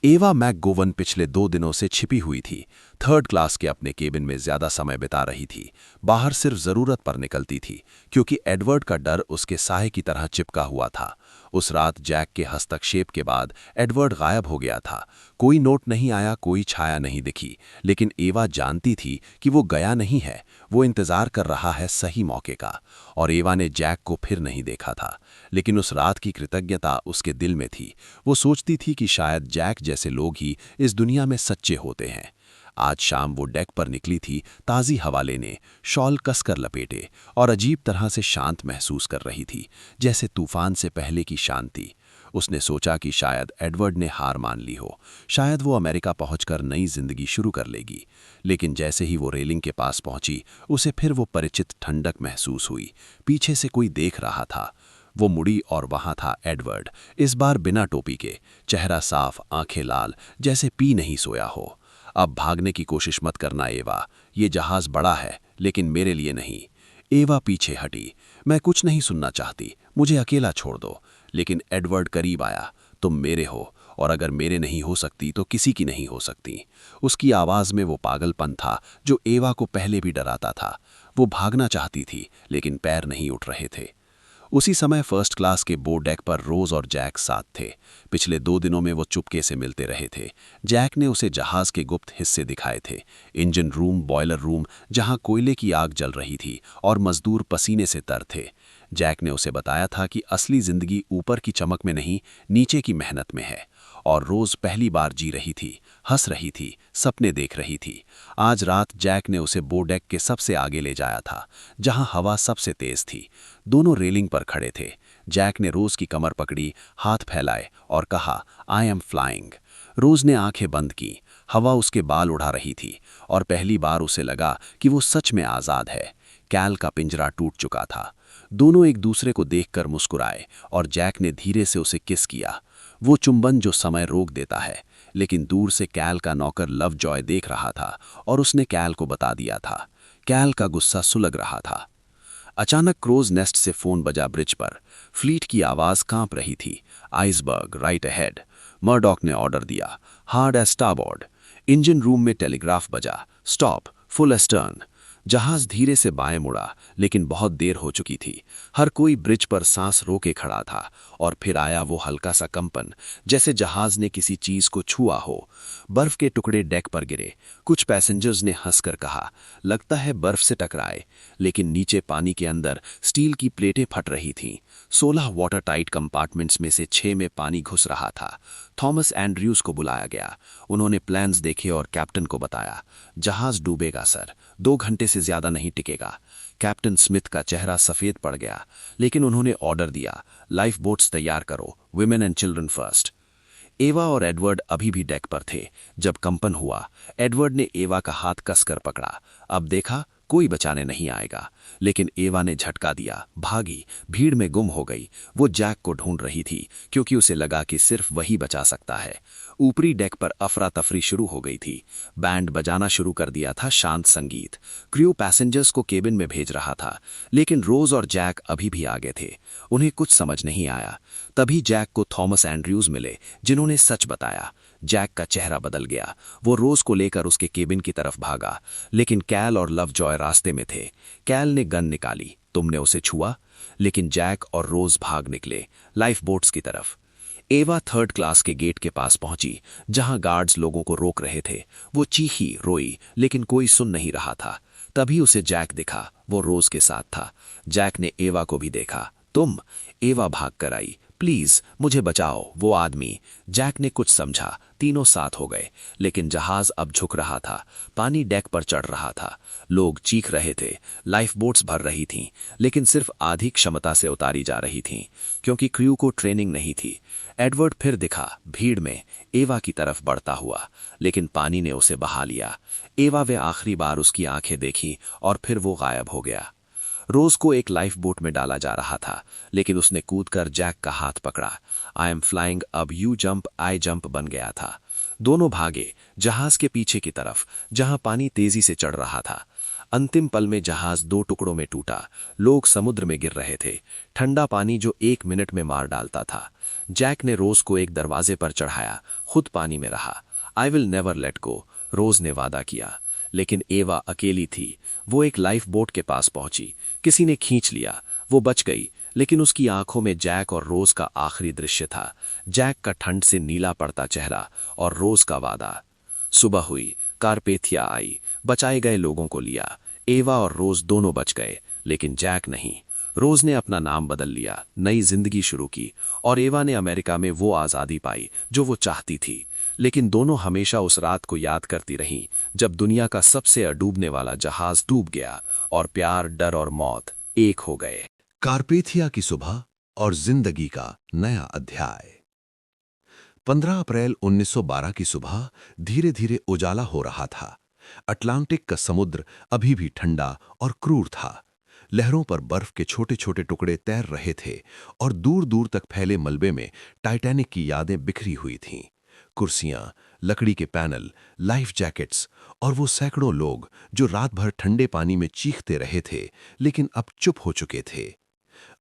एवा मैकगोवन पिछले 2 दिनों से छिपी हुई थी। थर्ड क्लास के अपने केबिन में ज्यादा समय बिता रही थी। बाहर सिर्फ जरूरत पर निकलती थी, क्योंकि एडवर्ड का डर उसके साए की तरह चिपका हुआ था। उस रात जैक के हस्तक्षेप के बाद एडवर्ड गायब हो गया था। कोई नोट नहीं आया, कोई छाया नहीं दिखी, लेकिन एवा जानती थी कि वो गया नहीं है, वो इंतजार कर रहा है सही मौके का। और एवा ने जैक को फिर नहीं देखा था, लेकिन उस रात की कृतज्ञता उसके दिल में थी। वो सोचती थी कि शायद जैक जैसे लोग ही इस दुनिया में सच्चे होते हैं। आज शाम वो डेक पर निकली थी, ताज़ी हवा लेने, शॉल कसकर लपेटे और अजीब तरह से शांत महसूस कर रही थी, जैसे तूफान से पहले की शांति। उसने सोचा कि शायद एडवर्ड ने हार मान ली हो, शायद वो अमेरिका पहुंचकर नई जिंदगी शुरू कर लेगी। लेकिन जैसे ही वो रेलिंग के पास पहुंची, उसे फिर वो परिचित ठंडक महसूस हुई। पीछे से कोई देख रहा था। वो मुड़ी और वहां था एडवर्ड, इस बार बिना टोपी के, चेहरा साफ, आंखें लाल, जैसे पी नहीं सोया हो। अब भागने की कोशिश मत करना एवा, ये जहाज बड़ा है, लेकिन मेरे लिए नहीं। एवा पीछे हटी। मैं कुछ नहीं सुनना चाहती, मुझे अकेला छोड़ दो। लेकिन एडवर्ड करीब आया। तुम मेरे हो, और अगर मेरे नहीं हो सकती तो किसी की नहीं हो सकती। उसकी आवाज में वो पागलपन था जो एवा को पहले भी डराता था। वो भागना चाहती थी, लेकिन पैर नहीं उठ रहे थे। उसी समय फर्स्ट क्लास के बोर्ड डेक पर रोज और जैक साथ थे। पिछले 2 दिनों में वो चुपके से मिलते रहे थे। जैक ने उसे जहाज के गुप्त हिस्से दिखाए थे, इंजन रूम, बॉयलर रूम, जहां कोयले की आग जल रही थी और मजदूर पसीने से तर थे। जैक ने उसे बताया था कि असली जिंदगी ऊपर की चमक में नहीं, नीचे की मेहनत में है। और रोज पहली बार जी रही थी, हंस रही थी, सपने देख रही थी। आज रात जैक ने उसे बोर्डेक के सबसे आगे ले जाया था, जहां हवा सबसे तेज थी। दोनों रेलिंग पर खड़े थे। जैक ने रोज की कमर पकड़ी, हाथ फैलाए और कहा, आई एम फ्लाइंग। रोज ने आंखें बंद की। हवा उसके बाल उड़ा रही थी और पहली बार उसे लगा कि वो सच में आजाद है। कैल का पिंजरा टूट चुका था। दोनों एक दूसरे को देखकर मुस्कुराए और जैक ने धीरे से उसे किस किया। वो चुंबन जो समय रोक देता है। लेकिन दूर से कैल का नौकर लव जॉय देख रहा था और उसने कैल को बता दिया था। कैल का गुस्सा सुलग रहा था। अचानक क्रोज नेस्ट से फोन बजा ब्रिज पर। फ्लीट की आवाज कांप रही थी। Iceberg right ahead. मर्डॉक ने ऑर्डर दिया, hard a starboard. Engine room में टेलीग्राफ बजा, स्टॉप, फुल एस्टर्न। जहाज धीरे से बाएं मुड़ा, लेकिन बहुत देर हो चुकी थी। हर कोई ब्रिज पर सांस रोके खड़ा था और फिर आया वो हल्का सा कंपन, जैसे जहाज ने किसी चीज को छुआ हो। बर्फ के टुकड़े डेक पर गिरे। कुछ पैसेंजर्स ने हंसकर कहा, लगता है बर्फ से टकराए। लेकिन नीचे पानी के अंदर स्टील की प्लेटें फट रही थीं। 16 वाटर टाइट कंपार्टमेंट्स में से 6 में पानी घुस रहा था। थॉमस एंड्रयूज को बुलाया गया। उन्होंने प्लान्स देखे और कैप्टन को बताया, जहाज डूबेगा सर, 2 घंटे से ज्यादा नहीं टिकेगा। कैप्टन स्मिथ का चेहरा सफेद पड़ गया, लेकिन उन्होंने ऑर्डर दिया, लाइफ बोट्स तैयार करो, विमेन एंड चिल्ड्रन फर्स्ट। एवा और एडवर्ड अभी भी डेक पर थे। जब कंपन हुआ, एडवर्ड ने एवा का हाथ कसकर पकड़ा। अब देखा, कोई बचाने नहीं आएगा। लेकिन एवा ने झटका दिया, भागी, भीड़ में गुम हो गई। वो जैक को ढूंढ रही थी, क्योंकि उसे लगा कि सिर्फ वही बचा सकता है। ऊपरी डेक पर अफरा तफरी शुरू हो गई थी। बैंड बजाना शुरू कर दिया था शांत संगीत। क्रू पैसेंजर्स को केबिन में भेज रहा था, लेकिन रोज और जैक अभी भी आगे थे। उन्हें कुछ समझ नहीं आया। तभी जैक को थॉमस एंड्रयूज मिले, जिन्होंने सच बताया। जैक का चेहरा बदल गया। वो रोज को लेकर उसके केबिन की तरफ भागा, लेकिन कैल और लव जॉय रास्ते में थे। कैल ने गन निकाली, तुमने उसे छुआ? लेकिन जैक और रोज भाग निकले, लाइफ बोट्स की तरफ। एवा 3rd क्लास के गेट के पास पहुंची, जहां गार्ड्स लोगों को रोक रहे थे। वो चीखी, रोई, लेकिन कोई सुन नहीं रहा था। तभी उसे जैक दिखा। वो रोज के साथ था। जैक ने एवा को भी देखा। तुम? एवा भाग कर आई। प्लीज मुझे बचाओ, वो आदमी। जैक ने कुछ समझा। तीनों साथ हो गए, लेकिन जहाज अब झुक रहा था। पानी डेक पर चढ़ रहा था। लोग चीख रहे थे। लाइफ बोट्स भर रही थीं, लेकिन सिर्फ आधी क्षमता से उतारी जा रही थीं, क्योंकि क्रू को ट्रेनिंग नहीं थी। एडवर्ड फिर दिखा, भीड़ में, एवा की तरफ बढ़ता हुआ, लेकिन पानी ने उसे बहा लिया। एवा वे आखिरी बार उसकी आंखें देखी और फिर वो गायब हो गया। रोज को एक लाइफ बोट में डाला जा रहा था, लेकिन उसने कूदकर जैक का हाथ पकड़ा। आई एम फ्लाइंग, अब यू जंप आई जंप बन गया था। दोनों भागे जहाज के पीछे की तरफ, जहां पानी तेजी से चढ़ रहा था। अंतिम पल में जहाज 2 टुकड़ों में टूटा। लोग समुद्र में गिर रहे थे, ठंडा पानी जो 1 मिनट में मार डालता था। जैक ने रोज को एक दरवाजे पर चढ़ाया, खुद पानी में रहा। I will never let go, Rose ने वादा किया। लेकिन एवा अकेली थी। वो एक लाइफ बोट के पास पहुंची। किसी ने खींच लिया। वो बच गई, लेकिन उसकी आंखों में जैक और रोज का आखिरी दृश्य था। जैक का ठंड से नीला पड़ता चेहरा और रोज का वादा। सुबह हुई, कारपेथिया आई, बचाए गए लोगों को लिया। एवा और रोज दोनों बच गए, लेकिन जैक नहीं। रोज ने अपना नाम बदल लिया, नई जिंदगी शुरू की, और एवा ने अमेरिका में वो आज़ादी पाई जो वो चाहती थी। लेकिन दोनों हमेशा उस रात को याद करती रहीं, जब दुनिया का सबसे अडूबने वाला जहाज डूब गया और प्यार, डर और मौत एक हो गए। कारपेथिया की सुबह और जिंदगी का नया अध्याय। 15 अप्रैल 1912 की सुबह धीरे धीरे उजाला हो रहा था। अटलांटिक का समुद्र अभी भी ठंडा और क्रूर था। लहरों पर बर्फ के छोटे छोटे टुकड़े तैर रहे थे और दूर दूर तक फैले मलबे में टाइटैनिक की यादें बिखरी हुई थीं। कुर्सियां, लकड़ी के पैनल, लाइफ जैकेट्स और वो सैकड़ों लोग जो रात भर ठंडे पानी में चीखते रहे थे, लेकिन अब चुप हो चुके थे।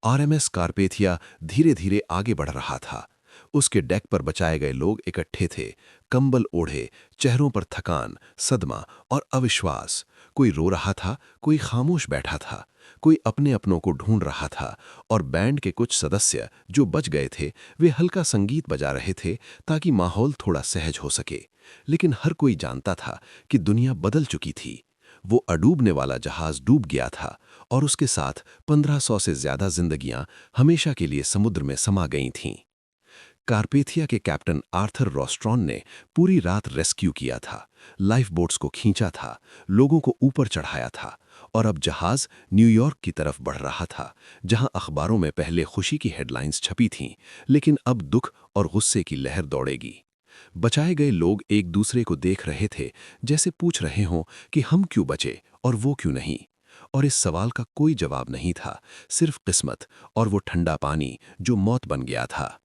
आरएमएस कारपेथिया धीरे धीरे आगे बढ़ रहा था। उसके डेक पर बचाए गए लोग इकट्ठे थे, कंबल ओढ़े, चेहरों पर थकान, सदमा और अविश्वास। कोई रो रहा था, कोई खामोश बैठा था, कोई अपने अपनों को ढूंढ रहा था, और बैंड के कुछ सदस्य जो बच गए थे वे हल्का संगीत बजा रहे थे ताकि माहौल थोड़ा सहज हो सके। लेकिन हर कोई जानता था कि दुनिया बदल चुकी थी। वो अडूबने वाला जहाज डूब गया था और उसके साथ 1500 से ज्यादा जिंदगियां हमेशा के लिए समुद्र में समा गई थीं। कारपेथिया के कैप्टन आर्थर रोस्ट्रॉन ने पूरी रात रेस्क्यू किया था, लाइफ बोट्स को खींचा था, लोगों को ऊपर चढ़ाया था, और अब जहाज न्यूयॉर्क की तरफ बढ़ रहा था, जहां अखबारों में पहले खुशी की हेडलाइंस छपी थीं, लेकिन अब दुख और गुस्से की लहर दौड़ेगी। बचाए गए लोग एक दूसरे को देख रहे थे, जैसे पूछ रहे हों कि हम क्यों बचे और वो क्यों नहीं। और इस सवाल का कोई जवाब नहीं था, सिर्फ किस्मत और वो ठंडा पानी जो मौत बन गया था।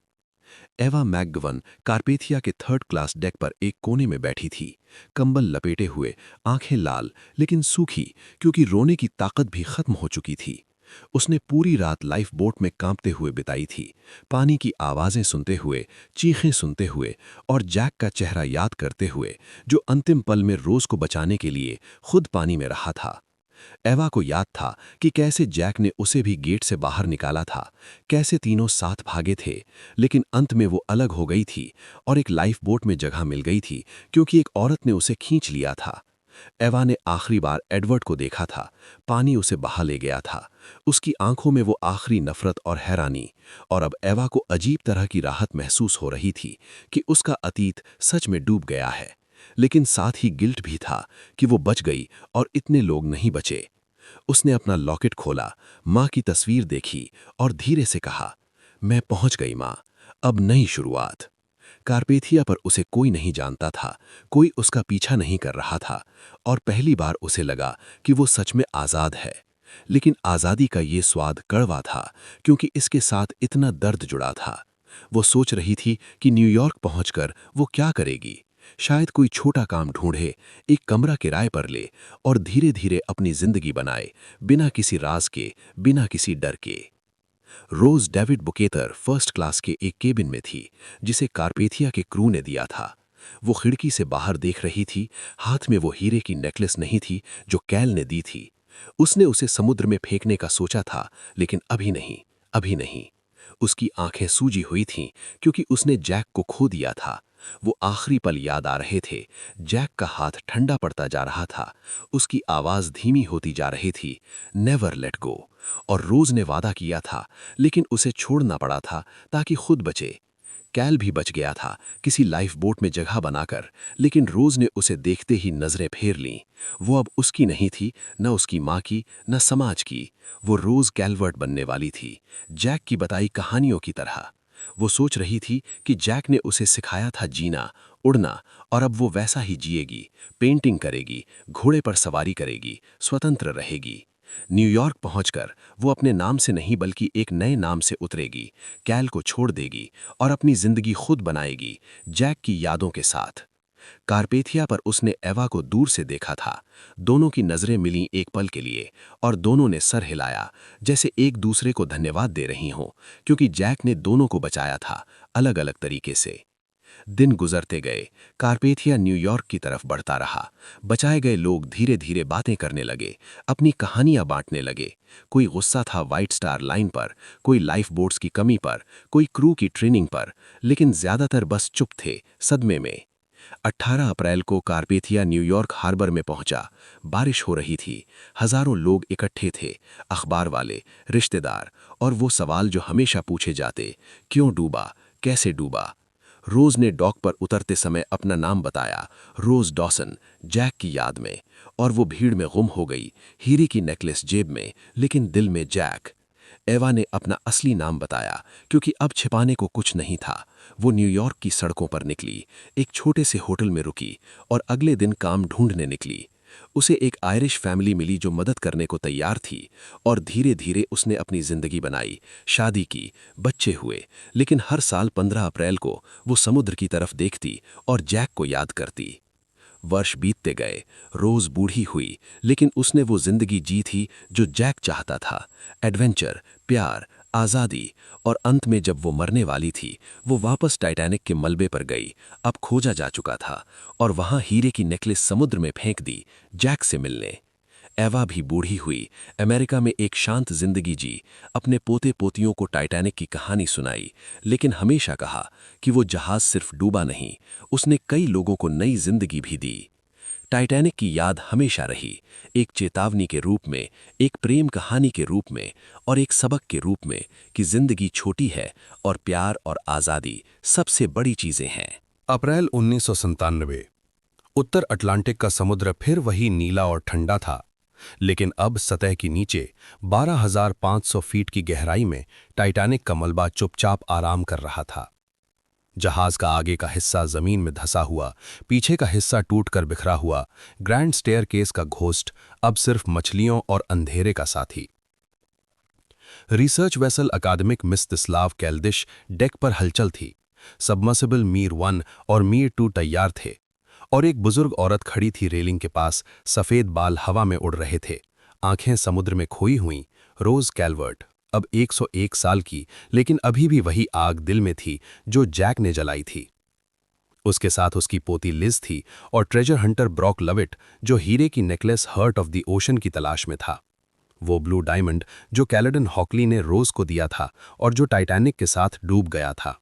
एवा मैकगवन कार्पेथिया के थर्ड क्लास डेक पर एक कोने में बैठी थी, कंबल लपेटे हुए, आंखें लाल लेकिन सूखी क्योंकि रोने की ताकत भी खत्म हो चुकी थी। उसने पूरी रात लाइफ बोट में कांपते हुए बिताई थी, पानी की आवाजें सुनते हुए, चीखें सुनते हुए और जैक का चेहरा याद करते हुए, जो अंतिम पल में रोज को बचाने के लिए खुद पानी में रहा था। एवा को याद था कि कैसे जैक ने उसे भी गेट से बाहर निकाला था, कैसे तीनों साथ भागे थे, लेकिन अंत में वो अलग हो गई थी और एक लाइफ बोट में जगह मिल गई थी क्योंकि एक औरत ने उसे खींच लिया था। एवा ने आखिरी बार एडवर्ड को देखा था, पानी उसे बहा ले गया था, उसकी आंखों में वो आखिरी नफरत और हैरानी, और अब एवा को अजीब तरह की राहत महसूस हो रही थी कि उसका अतीत सच में डूब गया है, लेकिन साथ ही गिल्ट भी था कि वो बच गई और इतने लोग नहीं बचे। उसने अपना लॉकेट खोला, माँ की तस्वीर देखी और धीरे से कहा, मैं पहुंच गई माँ, अब नई शुरुआत। कार्पेथिया पर उसे कोई नहीं जानता था, कोई उसका पीछा नहीं कर रहा था और पहली बार उसे लगा कि वो सच में आज़ाद है। लेकिन आज़ादी का ये स्वाद कड़वा था क्योंकि इसके साथ इतना दर्द जुड़ा था। वो सोच रही थी कि न्यूयॉर्क पहुंचकर वो क्या करेगी। शायद कोई छोटा काम ढूंढे, एक कमरा किराए पर ले और धीरे धीरे अपनी जिंदगी बनाए, बिना किसी राज के, बिना किसी डर के। रोज डेविड बुकेतर फर्स्ट क्लास के एक केबिन में थी जिसे कार्पेथिया के क्रू ने दिया था। वो खिड़की से बाहर देख रही थी, हाथ में वो हीरे की नेकलेस नहीं थी जो कैल ने दी थी। उसने उसे समुद्र में फेंकने का सोचा था, लेकिन अभी नहीं, अभी नहीं। उसकी आंखें सूजी हुई थीं क्योंकि उसने जैक को खो दिया था। वो आखिरी पल याद आ रहे थे, जैक का हाथ ठंडा पड़ता जा रहा था, उसकी आवाज धीमी होती जा रही थी, नेवर लेट गो। और रोज ने वादा किया था, लेकिन उसे छोड़ना पड़ा था ताकि खुद बचे। कैल भी बच गया था किसी लाइफ बोट में जगह बनाकर, लेकिन रोज ने उसे देखते ही नजरें फेर लीं। वो अब उसकी नहीं थी, न उसकी माँ की, न समाज की। वो रोज कैलवर्ट बनने वाली थी, जैक की बताई कहानियों की तरह। वो सोच रही थी कि जैक ने उसे सिखाया था जीना, उड़ना, और अब वो वैसा ही जिएगी, पेंटिंग करेगी, घोड़े पर सवारी करेगी, स्वतंत्र रहेगी। न्यूयॉर्क पहुंचकर वो अपने नाम से नहीं बल्कि एक नए नाम से उतरेगी, कैल को छोड़ देगी और अपनी जिंदगी खुद बनाएगी, जैक की यादों के साथ। कार्पेथिया पर उसने एवा को दूर से देखा था। दोनों की नजरें मिलीं एक पल के लिए और दोनों ने सर हिलाया, जैसे एक दूसरे को धन्यवाद दे रही हों, क्योंकि जैक ने दोनों को बचाया था, अलग अलग तरीके से। दिन गुजरते गए, कार्पेथिया न्यूयॉर्क की तरफ बढ़ता रहा। बचाए गए लोग धीरे धीरे बातें करने लगे, अपनी कहानियां बांटने लगे। कोई गुस्सा था व्हाइट स्टार लाइन पर, कोई लाइफ बोट्स की कमी पर, कोई क्रू की ट्रेनिंग पर, लेकिन ज्यादातर बस चुप थे, सदमे में। 18 अप्रैल को कार्पेथिया न्यूयॉर्क हार्बर में पहुंचा। बारिश हो रही थी, हजारों लोग इकट्ठे थे, अखबार वाले, रिश्तेदार, और वो सवाल जो हमेशा पूछे जाते, क्यों डूबा, कैसे डूबा। रोज ने डॉक पर उतरते समय अपना नाम बताया, रोज डॉसन, जैक की याद में, और वो भीड़ में गुम हो गई, हीरे की नेकलेस जेब में, लेकिन दिल में जैक। एवा ने अपना असली नाम बताया क्योंकि अब छिपाने को कुछ नहीं था। वो न्यूयॉर्क की सड़कों पर निकली, एक छोटे से होटल में रुकी और अगले दिन काम ढूंढने निकली। उसे एक आयरिश फैमिली मिली जो मदद करने को तैयार थी, और धीरे धीरे उसने अपनी जिंदगी बनाई, शादी की, बच्चे हुए। लेकिन हर साल 15 अप्रैल को वो समुद्र की तरफ देखती और जैक को याद करती। वर्ष बीतते गए, रोज बूढ़ी हुई, लेकिन उसने वो जिंदगी जी थी जो जैक चाहता था, एडवेंचर, प्यार, आज़ादी। और अंत में जब वो मरने वाली थी, वो वापस टाइटैनिक के मलबे पर गई, अब खोजा जा चुका था, और वहां हीरे की नेकलेस समुद्र में फेंक दी, जैक से मिलने। एवा भी बूढ़ी हुई, अमेरिका में एक शांत जिंदगी जी, अपने पोते पोतियों को टाइटैनिक की कहानी सुनाई, लेकिन हमेशा कहा कि वो जहाज सिर्फ डूबा नहीं, उसने कई लोगों को नई जिंदगी भी दी। टाइटैनिक की याद हमेशा रही, एक चेतावनी के रूप में, एक प्रेम कहानी के रूप में, और एक सबक के रूप में कि जिंदगी छोटी है और प्यार और आज़ादी सबसे बड़ी चीजें हैं। अप्रैल 1997। उत्तर अटलांटिक का समुद्र फिर वही नीला और ठंडा था, लेकिन अब सतह के नीचे 12,500 फीट की गहराई में टाइटैनिक का मलबा चुपचाप आराम कर रहा था। जहाज का आगे का हिस्सा जमीन में धंसा हुआ, पीछे का हिस्सा टूटकर बिखरा हुआ, ग्रैंड स्टेयरकेस का घोस्ट अब सिर्फ मछलियों और अंधेरे का साथी। रिसर्च वेसल अकादमिक मिस्तिस्लाव कैल्दिश डेक पर हलचल थी। सबमर्सिबल मीर 1 और मीर 2 तैयार थे और एक बुजुर्ग औरत खड़ी थी रेलिंग के पास। सफ़ेद बाल हवा में उड़ रहे थे, आंखें समुद्र में खोई हुईं। रोज कैल्वर्ट, अब 101 साल की, लेकिन अभी भी वही आग दिल में थी जो जैक ने जलाई थी। उसके साथ उसकी पोती लिज थी और ट्रेजर हंटर ब्रॉक लविट, जो हीरे की necklace hurt of the ocean की तलाश में था। वो ब्लू डायमंड जो कैलेडन हॉकली ने रोज को दिया था और जो टाइटैनिक के साथ डूब गया था।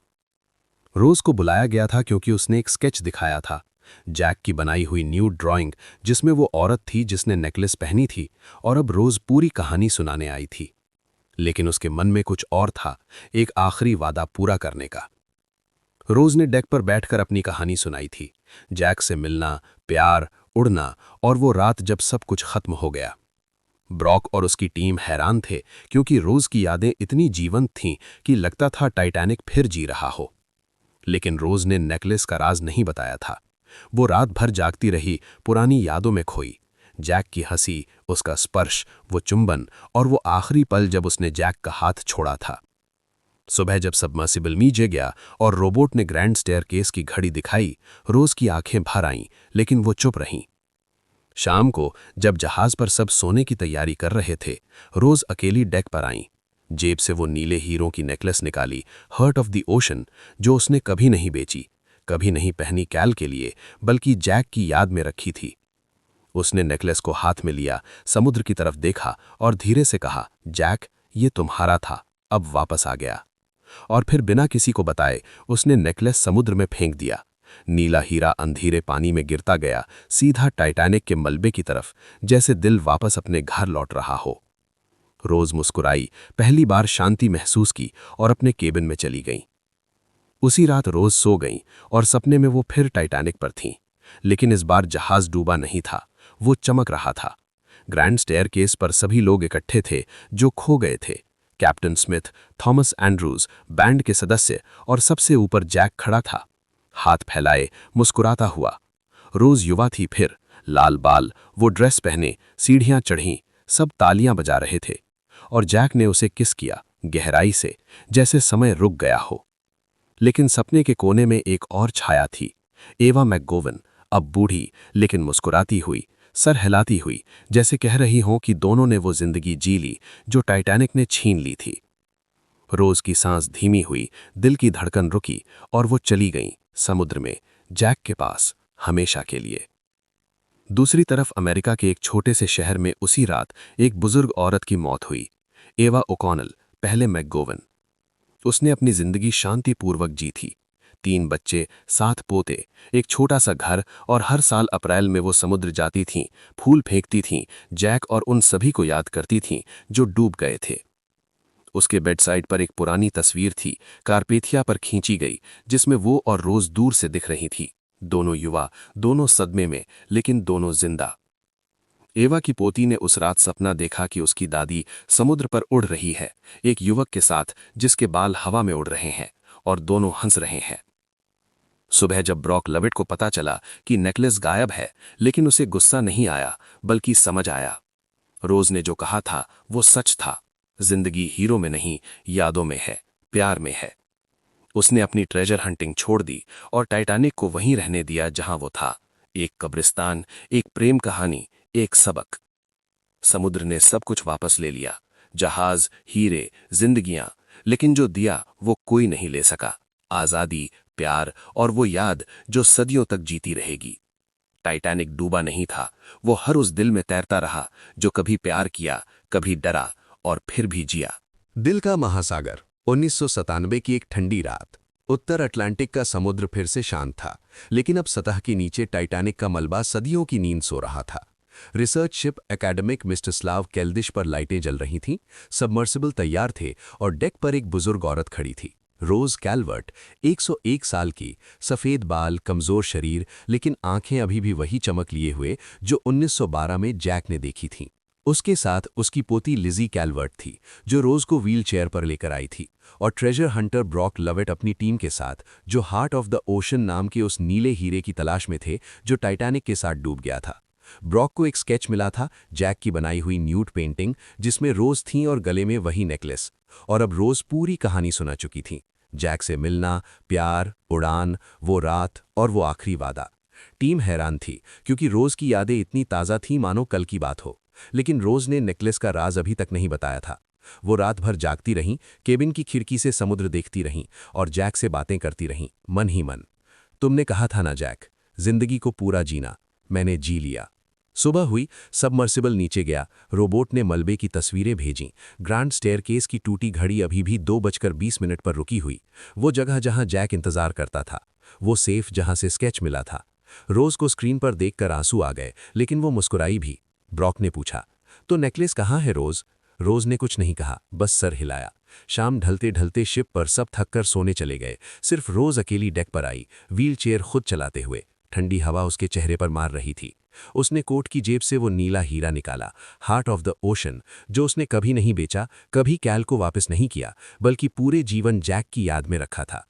रोज को बुलाया गया था क्योंकि उसने एक स्केच दिखाया था, जैक की बनाई हुई न्यूड ड्राइंग, जिसमें वो औरत थी जिसने नेकलेस पहनी थी, और अब रोज पूरी कहानी सुनाने आई थी। लेकिन उसके मन में कुछ और था, एक आखिरी वादा पूरा करने का। रोज ने डेक पर बैठकर अपनी कहानी सुनाई थी, जैक से मिलना, प्यार, उड़ना, और वो रात जब सब कुछ खत्म हो गया। ब्रॉक और उसकी टीम हैरान थे क्योंकि रोज की यादें इतनी जीवंत थीं कि लगता था टाइटैनिक फिर जी रहा हो। लेकिन रोज ने नेकलेस का राज नहीं बताया था। वो रात भर जागती रही, पुरानी यादों में खोई। जैक की हंसी, उसका स्पर्श, वो चुंबन, और वो आखिरी पल जब उसने जैक का हाथ छोड़ा था। सुबह जब सबमर्सिबल नीचे गया और रोबोट ने ग्रैंड स्टेयरकेस की घड़ी दिखाई, रोज की आंखें भर आईं, लेकिन वो चुप रहीं। शाम को जब जहाज पर सब सोने की तैयारी कर रहे थे, रोज अकेली डेक पर आईं। जेब से वो नीले हीरों की नेकलेस निकाली, हर्ट ऑफ द ओशन, जो उसने कभी नहीं बेची, कभी नहीं पहनी कैल के लिए, बल्कि जैक की याद में रखी थी। उसने नेकलेस को हाथ में लिया, समुद्र की तरफ देखा और धीरे से कहा, जैक, ये तुम्हारा था, अब वापस आ गया। और फिर बिना किसी को बताए उसने नेकलेस समुद्र में फेंक दिया। नीला हीरा अंधेरे पानी में गिरता गया, सीधा टाइटैनिक के मलबे की तरफ, जैसे दिल वापस अपने घर लौट रहा हो। रोज मुस्कुराई, पहली बार शांति महसूस की और अपने केबिन में चली गईं। उसी रात रोज सो गईं और सपने में वो फिर टाइटैनिक पर थीं। लेकिन इस बार जहाज डूबा नहीं था, वो चमक रहा था। ग्रैंड स्टेयरकेस पर सभी लोग इकट्ठे थे जो खो गए थे। Captain Smith, Thomas Andrews, band के सदस्य, और सबसे ऊपर जैक खड़ा था, हाथ फैलाए, मुस्कुराता हुआ। रोज युवा थी फिर, लाल बाल, वो ड्रेस पहने, सीढ़ियां चढ़ीं, सब तालियां बजा रहे थे। और जैक ने उसे किस किया, गहराई से, जैसे समय रुक गया हो। लेकिन सपने के कोने में एक और छाया थी, एवा मैकगोवन, अब बूढ़ी लेकिन मुस्कुराती हुई, सर हिलाती हुई, जैसे कह रही हो कि दोनों ने वो जिंदगी जी ली जो टाइटैनिक ने छीन ली थी। रोज की सांस धीमी हुई, दिल की धड़कन रुकी, और वो चली गई समुद्र में, जैक के पास, हमेशा के लिए। दूसरी तरफ अमेरिका के एक छोटे से शहर में उसी रात एक बुजुर्ग औरत की मौत हुई, एवा ओकॉनल, पहले मैकगोवन। उसने अपनी जिंदगी शांतिपूर्वक जी थी। 3 बच्चे, 7 पोते, एक छोटा सा घर, और हर साल अप्रैल में वो समुद्र जाती थीं, फूल फेंकती थीं, जैक और उन सभी को याद करती थीं जो डूब गए थे। उसके बेडसाइड पर एक पुरानी तस्वीर थी, कारपेथिया पर खींची गई, जिसमें वो और रोज दूर से दिख रही थी, दोनों युवा, दोनों सदमे में, लेकिन दोनों जिंदा। एवा की पोती ने उस रात सपना देखा कि उसकी दादी समुद्र पर उड़ रही है, एक युवक के साथ जिसके बाल हवा में उड़ रहे हैं, और दोनों हंस रहे हैं। सुबह जब ब्रॉक लविट को पता चला कि नेकलेस गायब है, लेकिन उसे गुस्सा नहीं आया, बल्कि समझ आया। रोज ने जो कहा था वो सच था, जिंदगी हीरो में नहीं, यादों में है, प्यार में है। उसने अपनी ट्रेजर हंटिंग छोड़ दी और टाइटैनिक को वहीं रहने दिया जहां वो था, एक कब्रिस्तान, एक प्रेम कहानी, एक सबक। समुद्र ने सब कुछ वापस ले लिया, जहाज, हीरे, जिंदगियां, लेकिन जो दिया वो कोई नहीं ले सका, आजादी, प्यार, और वो याद जो सदियों तक जीती रहेगी। टाइटैनिक डूबा नहीं था, वो हर उस दिल में तैरता रहा जो कभी प्यार किया, कभी डरा, और फिर भी जिया। दिल का महासागर, 1997 की एक ठंडी रात। उत्तर अटलांटिक का समुद्र फिर से शांत था, लेकिन अब सतह के नीचे टाइटैनिक का मलबा सदियों की नींद सो रहा था। रिसर्च शिप एकेडमिक मिस्टिस्लाव कैल्दिश पर लाइटें जल रही थीं, सबमर्सिबल तैयार थे, और डेक पर एक बुजुर्ग औरत खड़ी थी, रोज कैल्वर्ट, 101 साल की, सफेद बाल, कमजोर शरीर, लेकिन आंखें अभी भी वही चमक लिए हुए जो 1912 में जैक ने देखी थीं। उसके साथ उसकी पोती लिजी कैल्वर्ट थी, जो रोज को व्हील चेयर पर लेकर आई थी, और ट्रेजर हंटर ब्रॉक लविट अपनी टीम के साथ, जो हार्ट ऑफ द ओशन नाम के उस नीले हीरे की तलाश में थे जो टाइटैनिक के साथ डूब गया था। ब्रॉक को एक स्केच मिला था, जैक की बनाई हुई न्यूड पेंटिंग, जिसमें रोज थीं और गले में वही नेकलेस। और अब रोज पूरी कहानी सुना चुकी थी। जैक से मिलना, प्यार, उड़ान, वो रात और वो आखिरी वादा। टीम हैरान थी क्योंकि रोज की यादें इतनी ताज़ा थीं मानो कल की बात हो। लेकिन रोज ने नेकलेस का राज अभी तक नहीं बताया था। वो रात भर जागती रहीं, केबिन की खिड़की से समुद्र देखती रहीं और जैक से बातें करती रहीं, मन ही मन। तुमने कहा था ना जैक, जिंदगी को पूरा जीना, मैंने जी लिया। सुबह हुई, सबमर्सिबल नीचे गया, रोबोट ने मलबे की तस्वीरें भेजीं। ग्रैंड स्टेयरकेस की टूटी घड़ी अभी भी 2:20 पर रुकी हुई। वो जगह जहां जैक इंतजार करता था, वो सेफ जहां से स्केच मिला था। रोज को स्क्रीन पर देखकर आंसू आ गए, लेकिन वो मुस्कुराई भी। ब्रॉक ने पूछा, तो नेकलेस कहाँ है रोज? रोज ने कुछ नहीं कहा, बस सर हिलाया। शाम ढलते ढलते शिप पर सब थककर सोने चले गए। सिर्फ रोज अकेली डेक पर आई, व्हील चेयर खुद चलाते हुए। ठंडी हवा उसके चेहरे पर मार रही थी। उसने कोट की जेब से वो नीला हीरा निकाला, हार्ट ऑफ द ओशन, जो उसने कभी नहीं बेचा, कभी कैल को वापस नहीं किया, बल्कि पूरे जीवन जैक की याद में रखा था।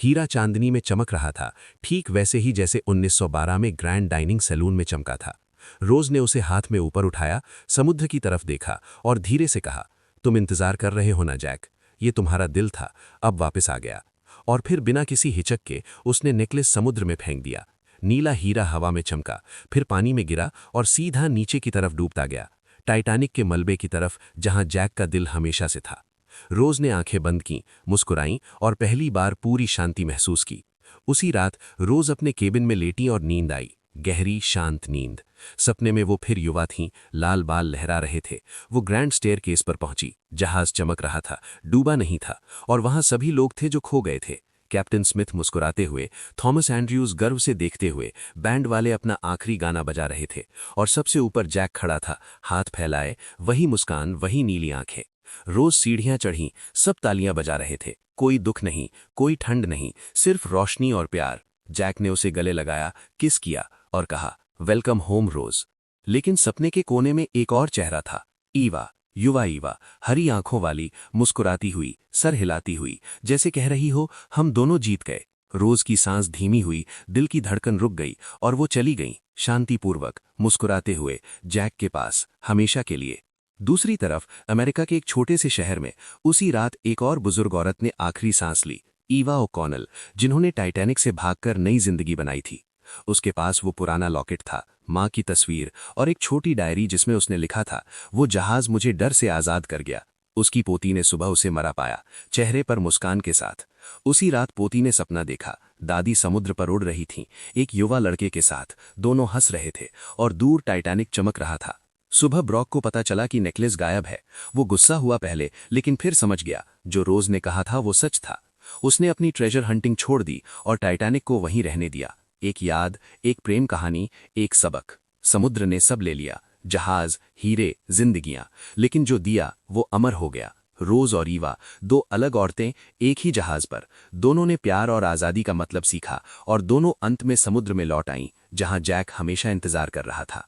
हीरा चांदनी में चमक रहा था, ठीक वैसे ही जैसे 1912 में ग्रैंड डाइनिंग सैलून में चमका था। रोज ने उसे हाथ में ऊपर उठाया, समुद्र की तरफ देखा और धीरे से कहा, तुम इंतजार कर रहे हो ना जैक, ये तुम्हारा दिल था, अब वापस आ गया। और फिर बिना किसी हिचक के उसने नेकलेस समुद्र में फेंक दिया। नीला हीरा हवा में चमका, फिर पानी में गिरा और सीधा नीचे की तरफ डूबता गया, टाइटैनिक के मलबे की तरफ जहां जैक का दिल हमेशा से था। रोज ने आंखें बंद की, मुस्कुराईं और पहली बार पूरी शांति महसूस की। उसी रात रोज अपने केबिन में लेटी और नींद आई, गहरी शांत नींद। सपने में वो फिर युवा थीं, लाल बाल लहरा रहे थे। वो ग्रैंड स्टेयरकेस पर पहुंची, जहाज चमक रहा था, डूबा नहीं था, और वहां सभी लोग थे जो खो गए थे। कैप्टन स्मिथ मुस्कुराते हुए, थॉमस एंड्रयूज गर्व से देखते हुए, बैंड वाले अपना आखिरी गाना बजा रहे थे, और सबसे ऊपर जैक खड़ा था, हाथ फैलाए, वही मुस्कान, वही नीली आंखें। रोज सीढ़ियां चढ़ीं, सब तालियां बजा रहे थे, कोई दुख नहीं, कोई ठंड नहीं, सिर्फ रोशनी और प्यार। जैक ने उसे गले लगाया, किस किया और कहा, वेलकम होम रोज। लेकिन सपने के कोने में एक और चेहरा था, ईवा, युवा ईवा, हरी आंखों वाली, मुस्कुराती हुई, सर हिलाती हुई, जैसे कह रही हो, हम दोनों जीत गए। रोज की सांस धीमी हुई, दिल की धड़कन रुक गई और वो चली गई, शांतिपूर्वक, मुस्कुराते हुए, जैक के पास, हमेशा के लिए। दूसरी तरफ अमेरिका के एक छोटे से शहर में उसी रात एक और बुजुर्ग औरत ने आखिरी सांस ली, ईवा ओकॉनल, जिन्होंने टाइटैनिक से भागकर नई जिंदगी बनाई थी। उसके पास वो पुराना लॉकेट था, माँ की तस्वीर और एक छोटी डायरी जिसमें उसने लिखा था, वो जहाज मुझे डर से आजाद कर गया। उसकी पोती ने सुबह उसे मरा पाया, चेहरे पर मुस्कान के साथ। उसी रात पोती ने सपना देखा, दादी समुद्र पर उड़ रही थीं, एक युवा लड़के के साथ, दोनों हंस रहे थे और दूर टाइटैनिक चमक रहा था। सुबह ब्रॉक को पता चला कि नेकलेस गायब है। वो गुस्सा हुआ पहले, लेकिन फिर समझ गया, जो रोज ने कहा था वो सच था। उसने अपनी ट्रेजर हंटिंग छोड़ दी और टाइटैनिक को वहीं रहने दिया। एक याद, एक प्रेम कहानी, एक सबक। समुद्र ने सब ले लिया, जहाज, हीरे, जिंदगियां, लेकिन जो दिया वो अमर हो गया। रोज और ईवा, दो अलग औरतें, एक ही जहाज पर। दोनों ने प्यार और आजादी का मतलब सीखा और दोनों अंत में समुद्र में लौट आईं, जहां जैक हमेशा इंतजार कर रहा था।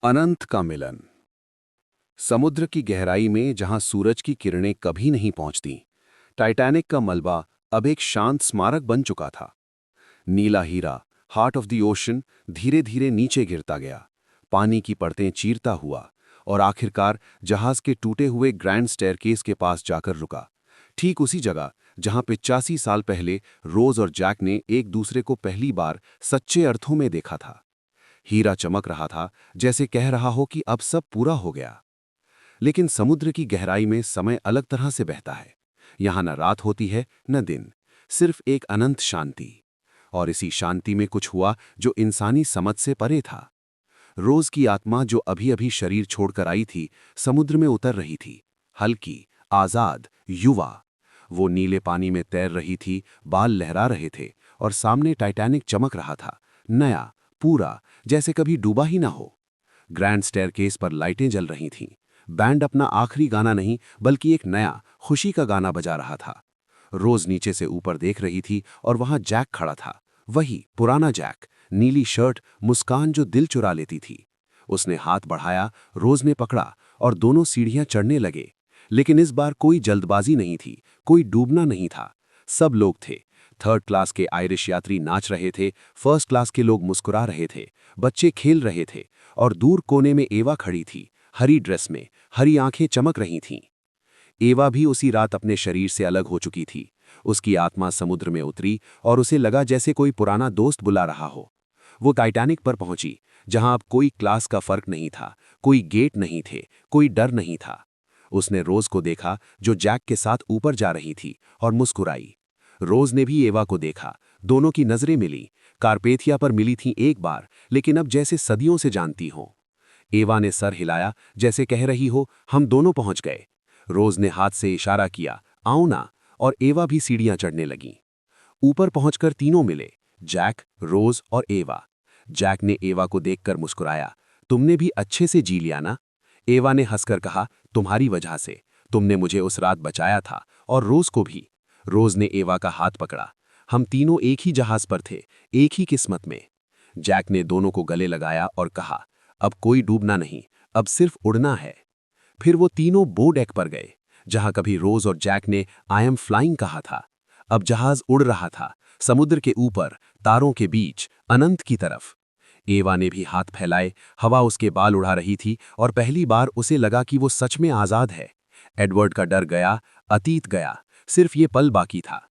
अनंत का मिलन। समुद्र की गहराई में जहां सूरज की किरणें कभी नहीं पहुंचती, टाइटैनिक का मलबा अब एक शांत स्मारक बन चुका था। नीला हीरा, हार्ट ऑफ द ओशन, धीरे धीरे नीचे गिरता गया, पानी की परतें चीरता हुआ, और आखिरकार जहाज के टूटे हुए ग्रैंड स्टेयरकेस के पास जाकर रुका, ठीक उसी जगह जहां 85 साल पहले रोज और जैक ने एक दूसरे को पहली बार सच्चे अर्थों में देखा था। हीरा चमक रहा था, जैसे कह रहा हो कि अब सब पूरा हो गया। लेकिन समुद्र की गहराई में समय अलग तरह से बहता है। यहां न रात होती है न दिन, सिर्फ एक अनंत शांति। और इसी शांति में कुछ हुआ जो इंसानी समझ से परे था। रोज की आत्मा, जो अभी अभी शरीर छोड़कर आई थी, समुद्र में उतर रही थी, हल्की, आजाद, युवा। वो नीले पानी में तैर रही थी, बाल लहरा रहे थे, और सामने टाइटैनिक चमक रहा था, नया, पूरा, जैसे कभी डूबा ही ना हो। ग्रैंड स्टेयरकेस पर लाइटें जल रही थीं। बैंड अपना आखिरी गाना नहीं, बल्कि एक नया, खुशी का गाना बजा रहा था। रोज नीचे से ऊपर देख रही थी और वहां जैक खड़ा था, वही पुराना जैक, नीली शर्ट, मुस्कान जो दिल चुरा लेती थी। उसने हाथ बढ़ाया, रोज ने पकड़ा, और दोनों सीढ़ियां चढ़ने लगे। लेकिन इस बार कोई जल्दबाजी नहीं थी, कोई डूबना नहीं था। सब लोग थे। थर्ड क्लास के आयरिश यात्री नाच रहे थे, फर्स्ट क्लास के लोग मुस्कुरा रहे थे, बच्चे खेल रहे थे, और दूर कोने में एवा खड़ी थी, हरी ड्रेस में, हरी आंखें चमक रही थीं। एवा भी उसी रात अपने शरीर से अलग हो चुकी थी। उसकी आत्मा समुद्र में उतरी और उसे लगा जैसे कोई पुराना दोस्त बुला रहा हो। वो टाइटैनिक पर पहुंची, जहां अब कोई क्लास का फर्क नहीं था, कोई गेट नहीं थे, कोई डर नहीं था। उसने रोज को देखा जो जैक के साथ ऊपर जा रही थी, और मुस्कुराई। रोज ने भी एवा को देखा, दोनों की नजरें मिली। कारपेथिया पर मिली थी एक बार, लेकिन अब जैसे सदियों से जानती हों। एवा ने सर हिलाया, जैसे कह रही हो हम दोनों पहुंच गए। रोज ने हाथ से इशारा किया, आओ ना, और एवा भी सीढ़ियां चढ़ने लगी। ऊपर पहुंचकर तीनों मिले, जैक, रोज और एवा। जैक ने एवा को देखकर मुस्कुराया, तुमने भी अच्छे से जी लिया ना? एवा ने हंसकर कहा, तुम्हारी वजह से, तुमने मुझे उस रात बचाया था, और रोज को भी। रोज ने एवा का हाथ पकड़ा, हम तीनों एक ही जहाज पर थे, एक ही किस्मत में। जैक ने दोनों को गले लगाया और कहा, अब कोई डूबना नहीं, अब सिर्फ उड़ना है। फिर वो तीनों बो डेक पर गए, जहां कभी रोज और जैक ने आई एम फ्लाइंग कहा था। अब जहाज उड़ रहा था, समुद्र के ऊपर, तारों के बीच, अनंत की तरफ। एवा ने भी हाथ फैलाए, हवा उसके बाल उड़ा रही थी, और पहली बार उसे लगा कि वो सच में आजाद है। एडवर्ड का डर गया, अतीत गया, सिर्फ ये पल बाकी था।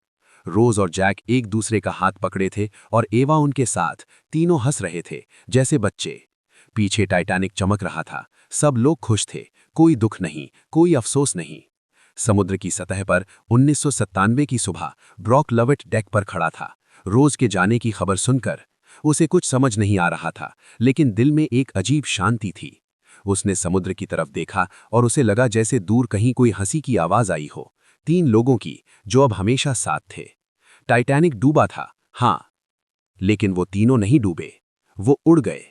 रोज और जैक एक दूसरे का हाथ पकड़े थे, और एवा उनके साथ, तीनों हंस रहे थे, जैसे बच्चे। पीछे टाइटैनिक चमक रहा था, सब लोग खुश थे, कोई दुख नहीं, कोई अफसोस नहीं। समुद्र की सतह पर 1997 की सुबह ब्रॉक लवेट डेक पर खड़ा था। रोज के जाने की खबर सुनकर उसे कुछ समझ नहीं आ रहा था, लेकिन दिल में एक अजीब शांति थी। उसने समुद्र की तरफ देखा, और उसे लगा जैसे दूर कहीं कोई हंसी की आवाज आई हो, 3 लोगों की, जो अब हमेशा साथ थे। टाइटैनिक डूबा था, हाँ, लेकिन वो तीनों नहीं डूबे, वो उड़ गए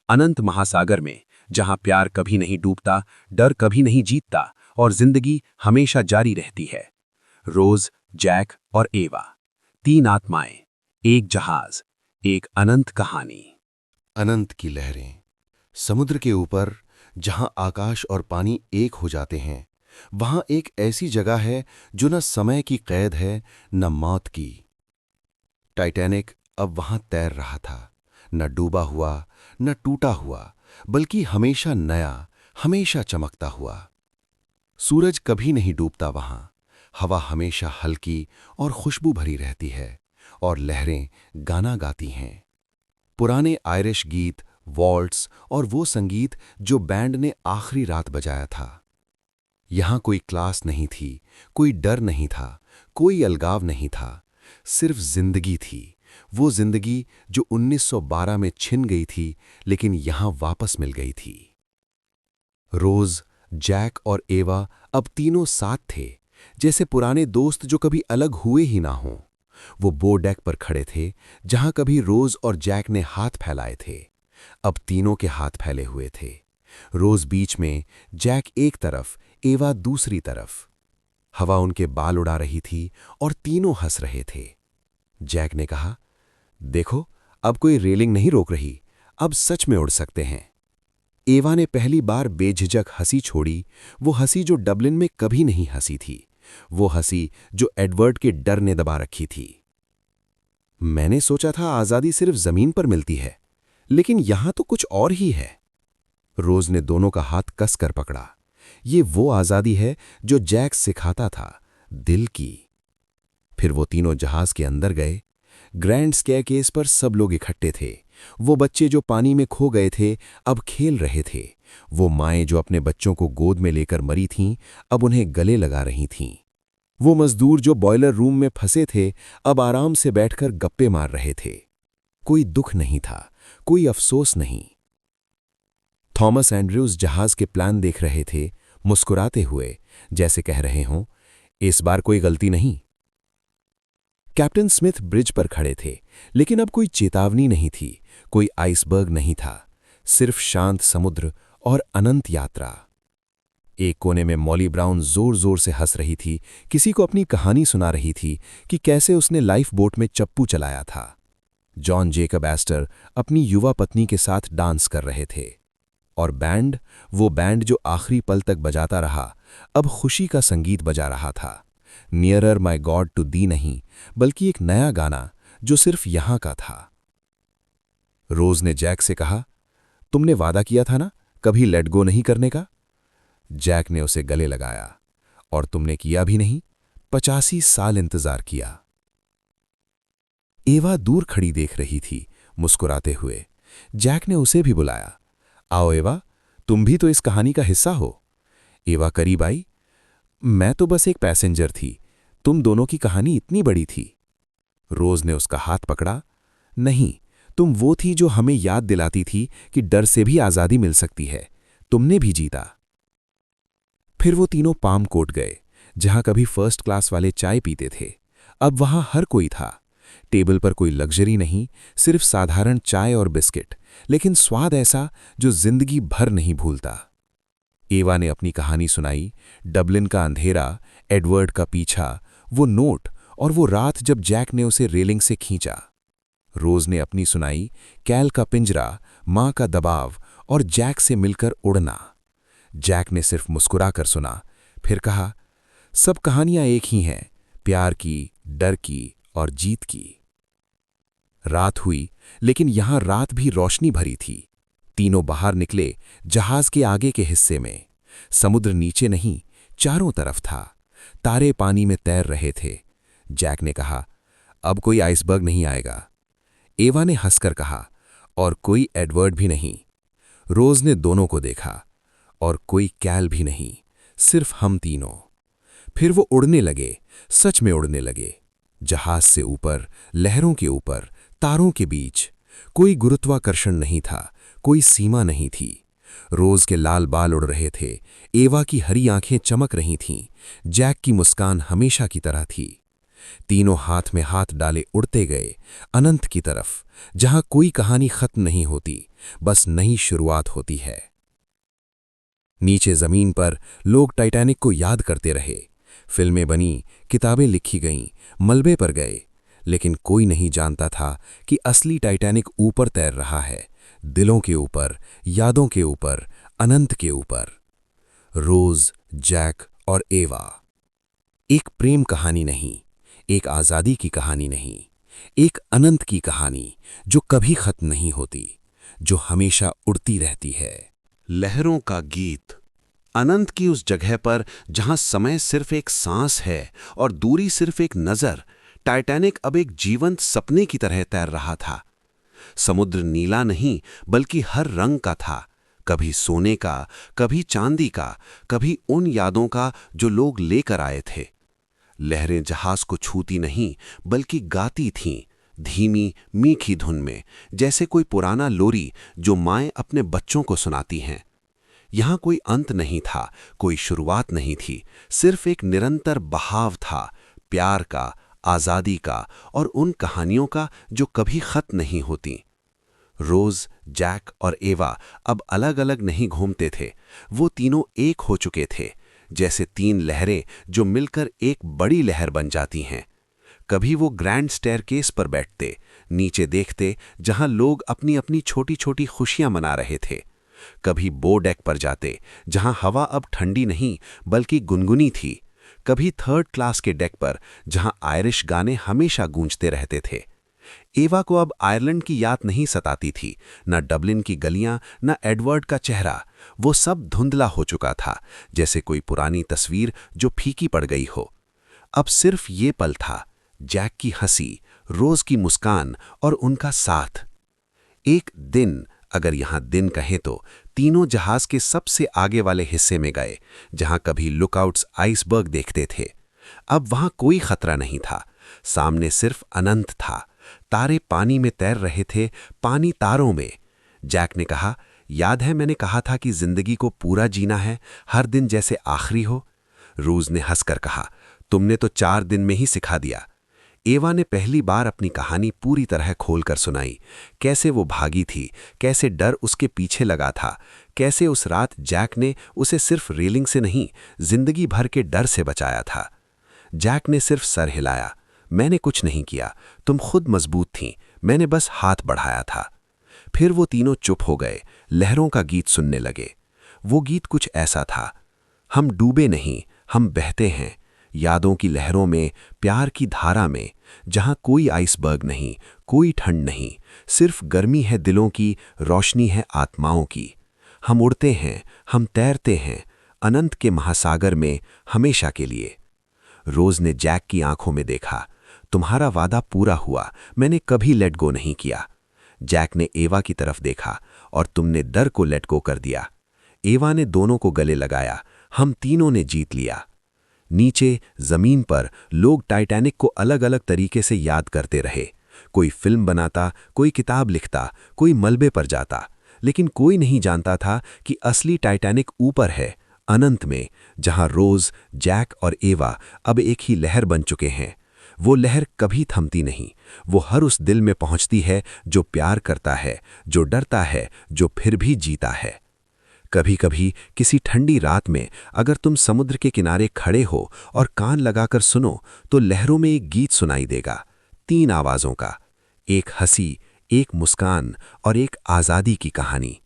अनंत महासागर में, जहां प्यार कभी नहीं डूबता, डर कभी नहीं जीतता, और जिंदगी हमेशा जारी रहती है। रोज, जैक और एवा, 3 आत्माएं, एक जहाज, एक अनंत कहानी। अनंत की लहरें। समुद्र के ऊपर, जहां आकाश और पानी एक हो जाते हैं, वहां एक ऐसी जगह है जो न समय की कैद है, न मौत की। टाइटैनिक अब वहां तैर रहा था, न डूबा हुआ, न टूटा हुआ, बल्कि हमेशा नया, हमेशा चमकता हुआ। सूरज कभी नहीं डूबता वहां, हवा हमेशा हल्की और खुशबू भरी रहती है, और लहरें गाना गाती हैं। पुराने आयरिश गीत, वॉल्ट्स और वो संगीत जो बैंड ने आखिरी रात बजाया था। यहां कोई क्लास नहीं थी, कोई डर नहीं था, कोई अलगाव नहीं था, सिर्फ जिंदगी थी। वो जिंदगी जो 1912 में छिन गई थी, लेकिन यहां वापस मिल गई थी। रोज, जैक और एवा अब तीनों साथ थे, जैसे पुराने दोस्त जो कभी अलग हुए ही ना हों। वो बो डेक पर खड़े थे, जहां कभी रोज और जैक ने हाथ फैलाए थे। अब तीनों के हाथ फैले हुए थे, रोज बीच में, जैक एक तरफ, एवा दूसरी तरफ। हवा उनके बाल उड़ा रही थी, और तीनों हंस रहे थे। जैक ने कहा, देखो, अब कोई रेलिंग नहीं रोक रही, अब सच में उड़ सकते हैं। एवा ने पहली बार बेझिझक हंसी छोड़ी, वो हंसी जो डबलिन में कभी नहीं हंसी थी, वो हंसी जो एडवर्ड के डर ने दबा रखी थी। मैंने सोचा था आजादी सिर्फ जमीन पर मिलती है, लेकिन यहां तो कुछ और ही है। रोज ने दोनों का हाथ कसकर पकड़ा। ये वो आजादी है जो जैक सिखाता था, दिल की। फिर वो तीनों जहाज के अंदर गए। ग्रैंड स्टेयरकेस पर सब लोग इकट्ठे थे। वो बच्चे जो पानी में खो गए थे, अब खेल रहे थे। वो माएं जो अपने बच्चों को गोद में लेकर मरी थीं, अब उन्हें गले लगा रही थीं। वो मजदूर जो बॉयलर रूम में फंसे थे, अब आराम से बैठकर गप्पे मार रहे थे। कोई दुख नहीं था, कोई अफसोस नहीं। थॉमस एंड्रयूज जहाज के प्लान देख रहे थे, मुस्कुराते हुए, जैसे कह रहे हों, इस बार कोई गलती नहीं। कैप्टन स्मिथ ब्रिज पर खड़े थे, लेकिन अब कोई चेतावनी नहीं थी, कोई आइसबर्ग नहीं था, सिर्फ शांत समुद्र और अनंत यात्रा। एक कोने में मॉली ब्राउन जोर जोर से हंस रही थी, किसी को अपनी कहानी सुना रही थी कि कैसे उसने लाइफ बोट में चप्पू चलाया था। जॉन जेकब एस्टर अपनी युवा पत्नी के साथ डांस कर रहे थे, और बैंड, वो बैंड जो आखिरी पल तक बजाता रहा, अब खुशी का संगीत बजा रहा था। Nearer my God to thee नहीं, बल्कि एक नया गाना जो सिर्फ यहां का था। रोज ने जैक से कहा, तुमने वादा किया था ना, कभी लेट गो नहीं करने का। जैक ने उसे गले लगाया, और तुमने किया भी नहीं, 85 साल इंतजार किया। एवा दूर खड़ी देख रही थी, मुस्कुराते हुए। जैक ने उसे भी बुलाया। आओ एवा, तुम भी तो इस कहानी का हिस्सा हो। एवा करीब आई। मैं तो बस एक पैसेंजर थी, तुम दोनों की कहानी इतनी बड़ी थी। रोज ने उसका हाथ पकड़ा। नहीं, तुम वो थी जो हमें याद दिलाती थी कि डर से भी आज़ादी मिल सकती है। तुमने भी जीता। फिर वो तीनों पाम कोर्ट गए, जहां कभी फर्स्ट क्लास वाले चाय पीते थे। अब वहां हर कोई था। टेबल पर कोई लग्जरी नहीं, सिर्फ साधारण चाय और बिस्किट, लेकिन स्वाद ऐसा जो जिंदगी भर नहीं भूलता। एवा ने अपनी कहानी सुनाई। डबलिन का अंधेरा, एडवर्ड का पीछा, वो नोट और वो रात जब जैक ने उसे रेलिंग से खींचा। रोज ने अपनी सुनाई। कैल का पिंजरा, मां का दबाव और जैक से मिलकर उड़ना। जैक ने सिर्फ मुस्कुराकर सुना, फिर कहा, सब कहानियां एक ही हैं, प्यार की, डर की और जीत की। रात हुई, लेकिन यहां रात भी रोशनी भरी थी। तीनों बाहर निकले, जहाज के आगे के हिस्से में। समुद्र नीचे नहीं, चारों तरफ था। तारे पानी में तैर रहे थे। जैक ने कहा, अब कोई आइसबर्ग नहीं आएगा। एवा ने हंसकर कहा, और कोई एडवर्ड भी नहीं। रोज ने दोनों को देखा, और कोई कैल भी नहीं, सिर्फ हम तीनों। फिर वो उड़ने लगे, सच में उड़ने लगे। जहाज से ऊपर, लहरों के ऊपर, तारों के बीच। कोई गुरुत्वाकर्षण नहीं था, कोई सीमा नहीं थी। रोज के लाल बाल उड़ रहे थे, एवा की हरी आंखें चमक रही थीं, जैक की मुस्कान हमेशा की तरह थी। तीनों हाथ में हाथ डाले उड़ते गए, अनंत की तरफ, जहां कोई कहानी खत्म नहीं होती, बस नई शुरुआत होती है। नीचे जमीन पर लोग टाइटैनिक को याद करते रहे। फिल्में बनी, किताबें लिखी गईं, मलबे पर गए, लेकिन कोई नहीं जानता था कि असली टाइटैनिक ऊपर तैर रहा है, दिलों के ऊपर, यादों के ऊपर, अनंत के ऊपर। रोज, जैक और एवा। एक प्रेम कहानी नहीं, एक आज़ादी की कहानी नहीं, एक अनंत की कहानी जो कभी खत्म नहीं होती, जो हमेशा उड़ती रहती है। लहरों का गीत। अनंत की उस जगह पर जहां समय सिर्फ एक सांस है और दूरी सिर्फ एक नजर, टाइटैनिक अब एक जीवंत सपने की तरह तैर रहा था। समुद्र नीला नहीं, बल्कि हर रंग का था, कभी सोने का, कभी चांदी का, कभी उन यादों का जो लोग लेकर आए थे। लहरें जहाज को छूती नहीं, बल्कि गाती थीं, धीमी मीठी धुन में, जैसे कोई पुराना लोरी जो माएं अपने बच्चों को सुनाती हैं। यहां कोई अंत नहीं था, कोई शुरुआत नहीं थी, सिर्फ एक निरंतर बहाव था, प्यार का, आज़ादी का और उन कहानियों का जो कभी खत्म नहीं होती। रोज, जैक और एवा अब अलग अलग नहीं घूमते थे, वो तीनों एक हो चुके थे, जैसे तीन लहरें जो मिलकर एक बड़ी लहर बन जाती हैं। कभी वो ग्रैंड स्टेयरकेस पर बैठते, नीचे देखते जहां लोग अपनी अपनी छोटी छोटी खुशियां मना रहे थे। कभी बो डेक पर जाते, जहां हवा अब ठंडी नहीं बल्कि गुनगुनी थी। कभी थर्ड क्लास के डेक पर, जहां आयरिश गाने हमेशा गूंजते रहते थे। एवा को अब आयरलैंड की याद नहीं सताती थी, न डबलिन की गलियां, न एडवर्ड का चेहरा। वो सब धुंधला हो चुका था, जैसे कोई पुरानी तस्वीर जो फीकी पड़ गई हो। अब सिर्फ ये पल था, जैक की हंसी, रोज की मुस्कान और उनका साथ। एक दिन, अगर यहां दिन कहें तो, तीनों जहाज के सबसे आगे वाले हिस्से में गए, जहां कभी लुकआउट्स आइसबर्ग देखते थे। अब वहां कोई खतरा नहीं था, सामने सिर्फ अनंत था। तारे पानी में तैर रहे थे, पानी तारों में। जैक ने कहा, याद है मैंने कहा था कि जिंदगी को पूरा जीना है, हर दिन जैसे आखिरी हो। रूज ने हंसकर कहा, तुमने तो 4 दिन में ही सिखा दिया। एवा ने पहली बार अपनी कहानी पूरी तरह खोलकर सुनाई, कैसे वो भागी थी, कैसे डर उसके पीछे लगा था, कैसे उस रात जैक ने उसे सिर्फ रेलिंग से नहीं, जिंदगी भर के डर से बचाया था। जैक ने सिर्फ सर हिलाया, मैंने कुछ नहीं किया, तुम खुद मजबूत थीं, मैंने बस हाथ बढ़ाया था। फिर वो तीनों चुप हो गए, लहरों का गीत सुनने लगे। वो गीत कुछ ऐसा था, हम डूबे नहीं, हम बहते हैं, यादों की लहरों में, प्यार की धारा में, जहां कोई आइसबर्ग नहीं, कोई ठंड नहीं, सिर्फ गर्मी है दिलों की, रोशनी है आत्माओं की। हम उड़ते हैं, हम तैरते हैं, अनंत के महासागर में हमेशा के लिए। रोज ने जैक की आंखों में देखा, तुम्हारा वादा पूरा हुआ, मैंने कभी लेट गो नहीं किया। जैक ने एवा की तरफ देखा, और तुमने डर को लेट गो कर दिया। एवा ने दोनों को गले लगाया, हम तीनों ने जीत लिया। नीचे जमीन पर लोग टाइटैनिक को अलग अलग तरीके से याद करते रहे। कोई फिल्म बनाता, कोई किताब लिखता, कोई मलबे पर जाता, लेकिन कोई नहीं जानता था कि असली टाइटैनिक ऊपर है, अनंत में, जहां रोज, जैक और एवा अब एक ही लहर बन चुके हैं। वो लहर कभी थमती नहीं, वो हर उस दिल में पहुंचती है जो प्यार करता है, जो डरता है, जो फिर भी जीता है। कभी कभी किसी ठंडी रात में अगर तुम समुद्र के किनारे खड़े हो और कान लगाकर सुनो तो लहरों में एक गीत सुनाई देगा, 3 आवाज़ों का, एक हंसी, एक मुस्कान और एक आज़ादी की कहानी।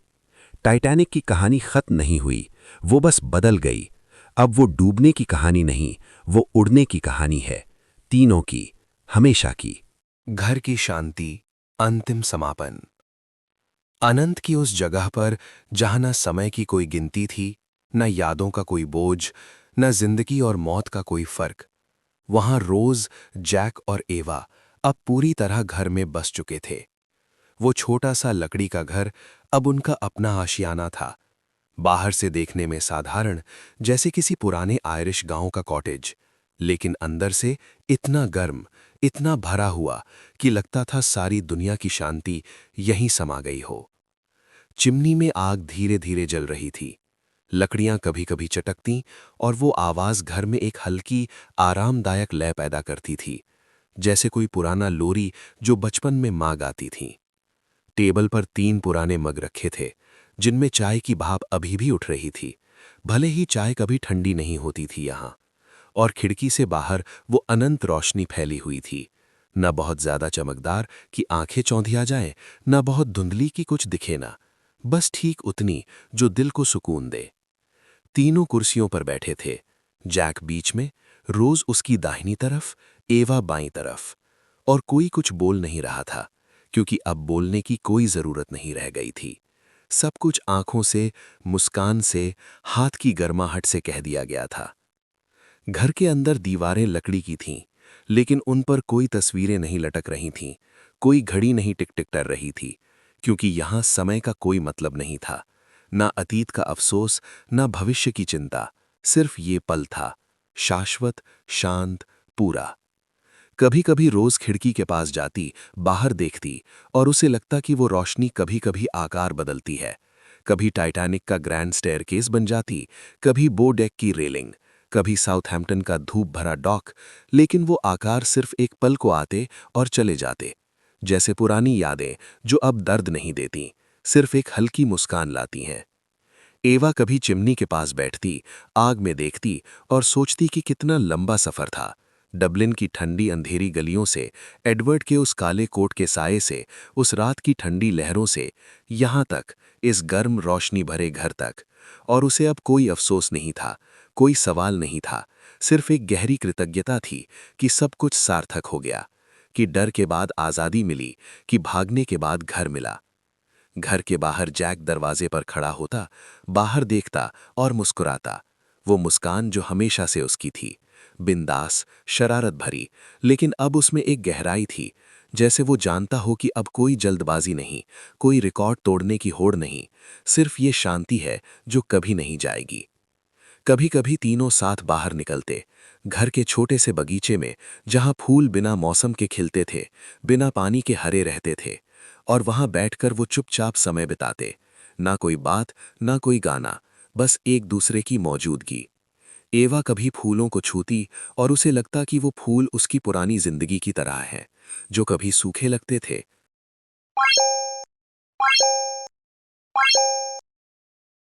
टाइटैनिक की कहानी खत्म नहीं हुई, वो बस बदल गई। अब वो डूबने की कहानी नहीं, वो उड़ने की कहानी है, तीनों की, हमेशा की। घर की शांति, अंतिम समापन। अनंत की उस जगह पर जहां न समय की कोई गिनती थी, न यादों का कोई बोझ, न जिंदगी और मौत का कोई फर्क, वहां रोज, जैक और एवा अब पूरी तरह घर में बस चुके थे। वो छोटा सा लकड़ी का घर अब उनका अपना आशियाना था। बाहर से देखने में साधारण, जैसे किसी पुराने आयरिश गांव का कॉटेज, लेकिन अंदर से इतना गर्म, इतना भरा हुआ कि लगता था सारी दुनिया की शांति यहीं समा गई हो। चिमनी में आग धीरे धीरे जल रही थी, लकड़ियां कभी कभी चटकतीं और वो आवाज घर में एक हल्की, आरामदायक लय पैदा करती थी, जैसे कोई पुराना लोरी जो बचपन में माँ गाती थी। टेबल पर 3 पुराने मग रखे थे, जिनमें चाय की भाप अभी भी उठ रही थी, भले ही चाय कभी ठंडी नहीं होती थी यहां। और खिड़की से बाहर वो अनंत रोशनी फैली हुई थी, न बहुत ज्यादा चमकदार कि आंखें चौंधिया जाएं, न बहुत धुंधली कि कुछ दिखे ना, बस ठीक उतनी जो दिल को सुकून दे। तीनों कुर्सियों पर बैठे थे, जैक बीच में, रोज उसकी दाहिनी तरफ, एवा बाईं तरफ, और कोई कुछ बोल नहीं रहा था, क्योंकि अब बोलने की कोई जरूरत नहीं रह गई थी। सब कुछ आंखों से, मुस्कान से, हाथ की गर्माहट से कह दिया गया था। घर के अंदर दीवारें लकड़ी की थीं, लेकिन उन पर कोई तस्वीरें नहीं लटक रही थीं, कोई घड़ी नहीं टिक-टिक कर रही थी, क्योंकि यहां समय का कोई मतलब नहीं था, ना अतीत का अफसोस, ना भविष्य की चिंता, सिर्फ ये पल था, शाश्वत, शांत, पूरा। कभी कभी रोज खिड़की के पास जाती, बाहर देखती, और उसे लगता कि वो रोशनी कभी कभी आकार बदलती है, कभी टाइटैनिक का ग्रैंड स्टेयरकेस बन जाती, कभी बो डेक की रेलिंग, कभी साउथहैम्पटन का धूप भरा डॉक, लेकिन वो आकार सिर्फ एक पल को आते और चले जाते, जैसे पुरानी यादें जो अब दर्द नहीं देती, सिर्फ एक हल्की मुस्कान लाती हैं। एवा कभी चिमनी के पास बैठती, आग में देखती और सोचती कि कितना लंबा सफर था, डबलिन की ठंडी अंधेरी गलियों से, एडवर्ड के उस काले कोट के साये से, उस रात की ठंडी लहरों से, यहाँ तक, इस गर्म रोशनी भरे घर तक। और उसे अब कोई अफसोस नहीं था, कोई सवाल नहीं था, सिर्फ एक गहरी कृतज्ञता थी कि सब कुछ सार्थक हो गया, कि डर के बाद आज़ादी मिली, कि भागने के बाद घर मिला। घर के बाहर जैक दरवाजे पर खड़ा होता, बाहर देखता और मुस्कुराता, वो मुस्कान जो हमेशा से उसकी थी, बिंदास, शरारत भरी, लेकिन अब उसमें एक गहराई थी, जैसे वो जानता हो कि अब कोई जल्दबाजी नहीं, कोई रिकॉर्ड तोड़ने की होड़ नहीं, सिर्फ ये शांति है जो कभी नहीं जाएगी। कभी कभी तीनों साथ बाहर निकलते, घर के छोटे से बगीचे में, जहां फूल बिना मौसम के खिलते थे, बिना पानी के हरे रहते थे, और वहां बैठकर वो चुपचाप समय बिताते, ना कोई बात, ना कोई गाना, बस एक दूसरे की मौजूदगी। एवा कभी फूलों को छूती और उसे लगता कि वो फूल उसकी पुरानी जिंदगी की तरह हैं, जो कभी सूखे लगते थे,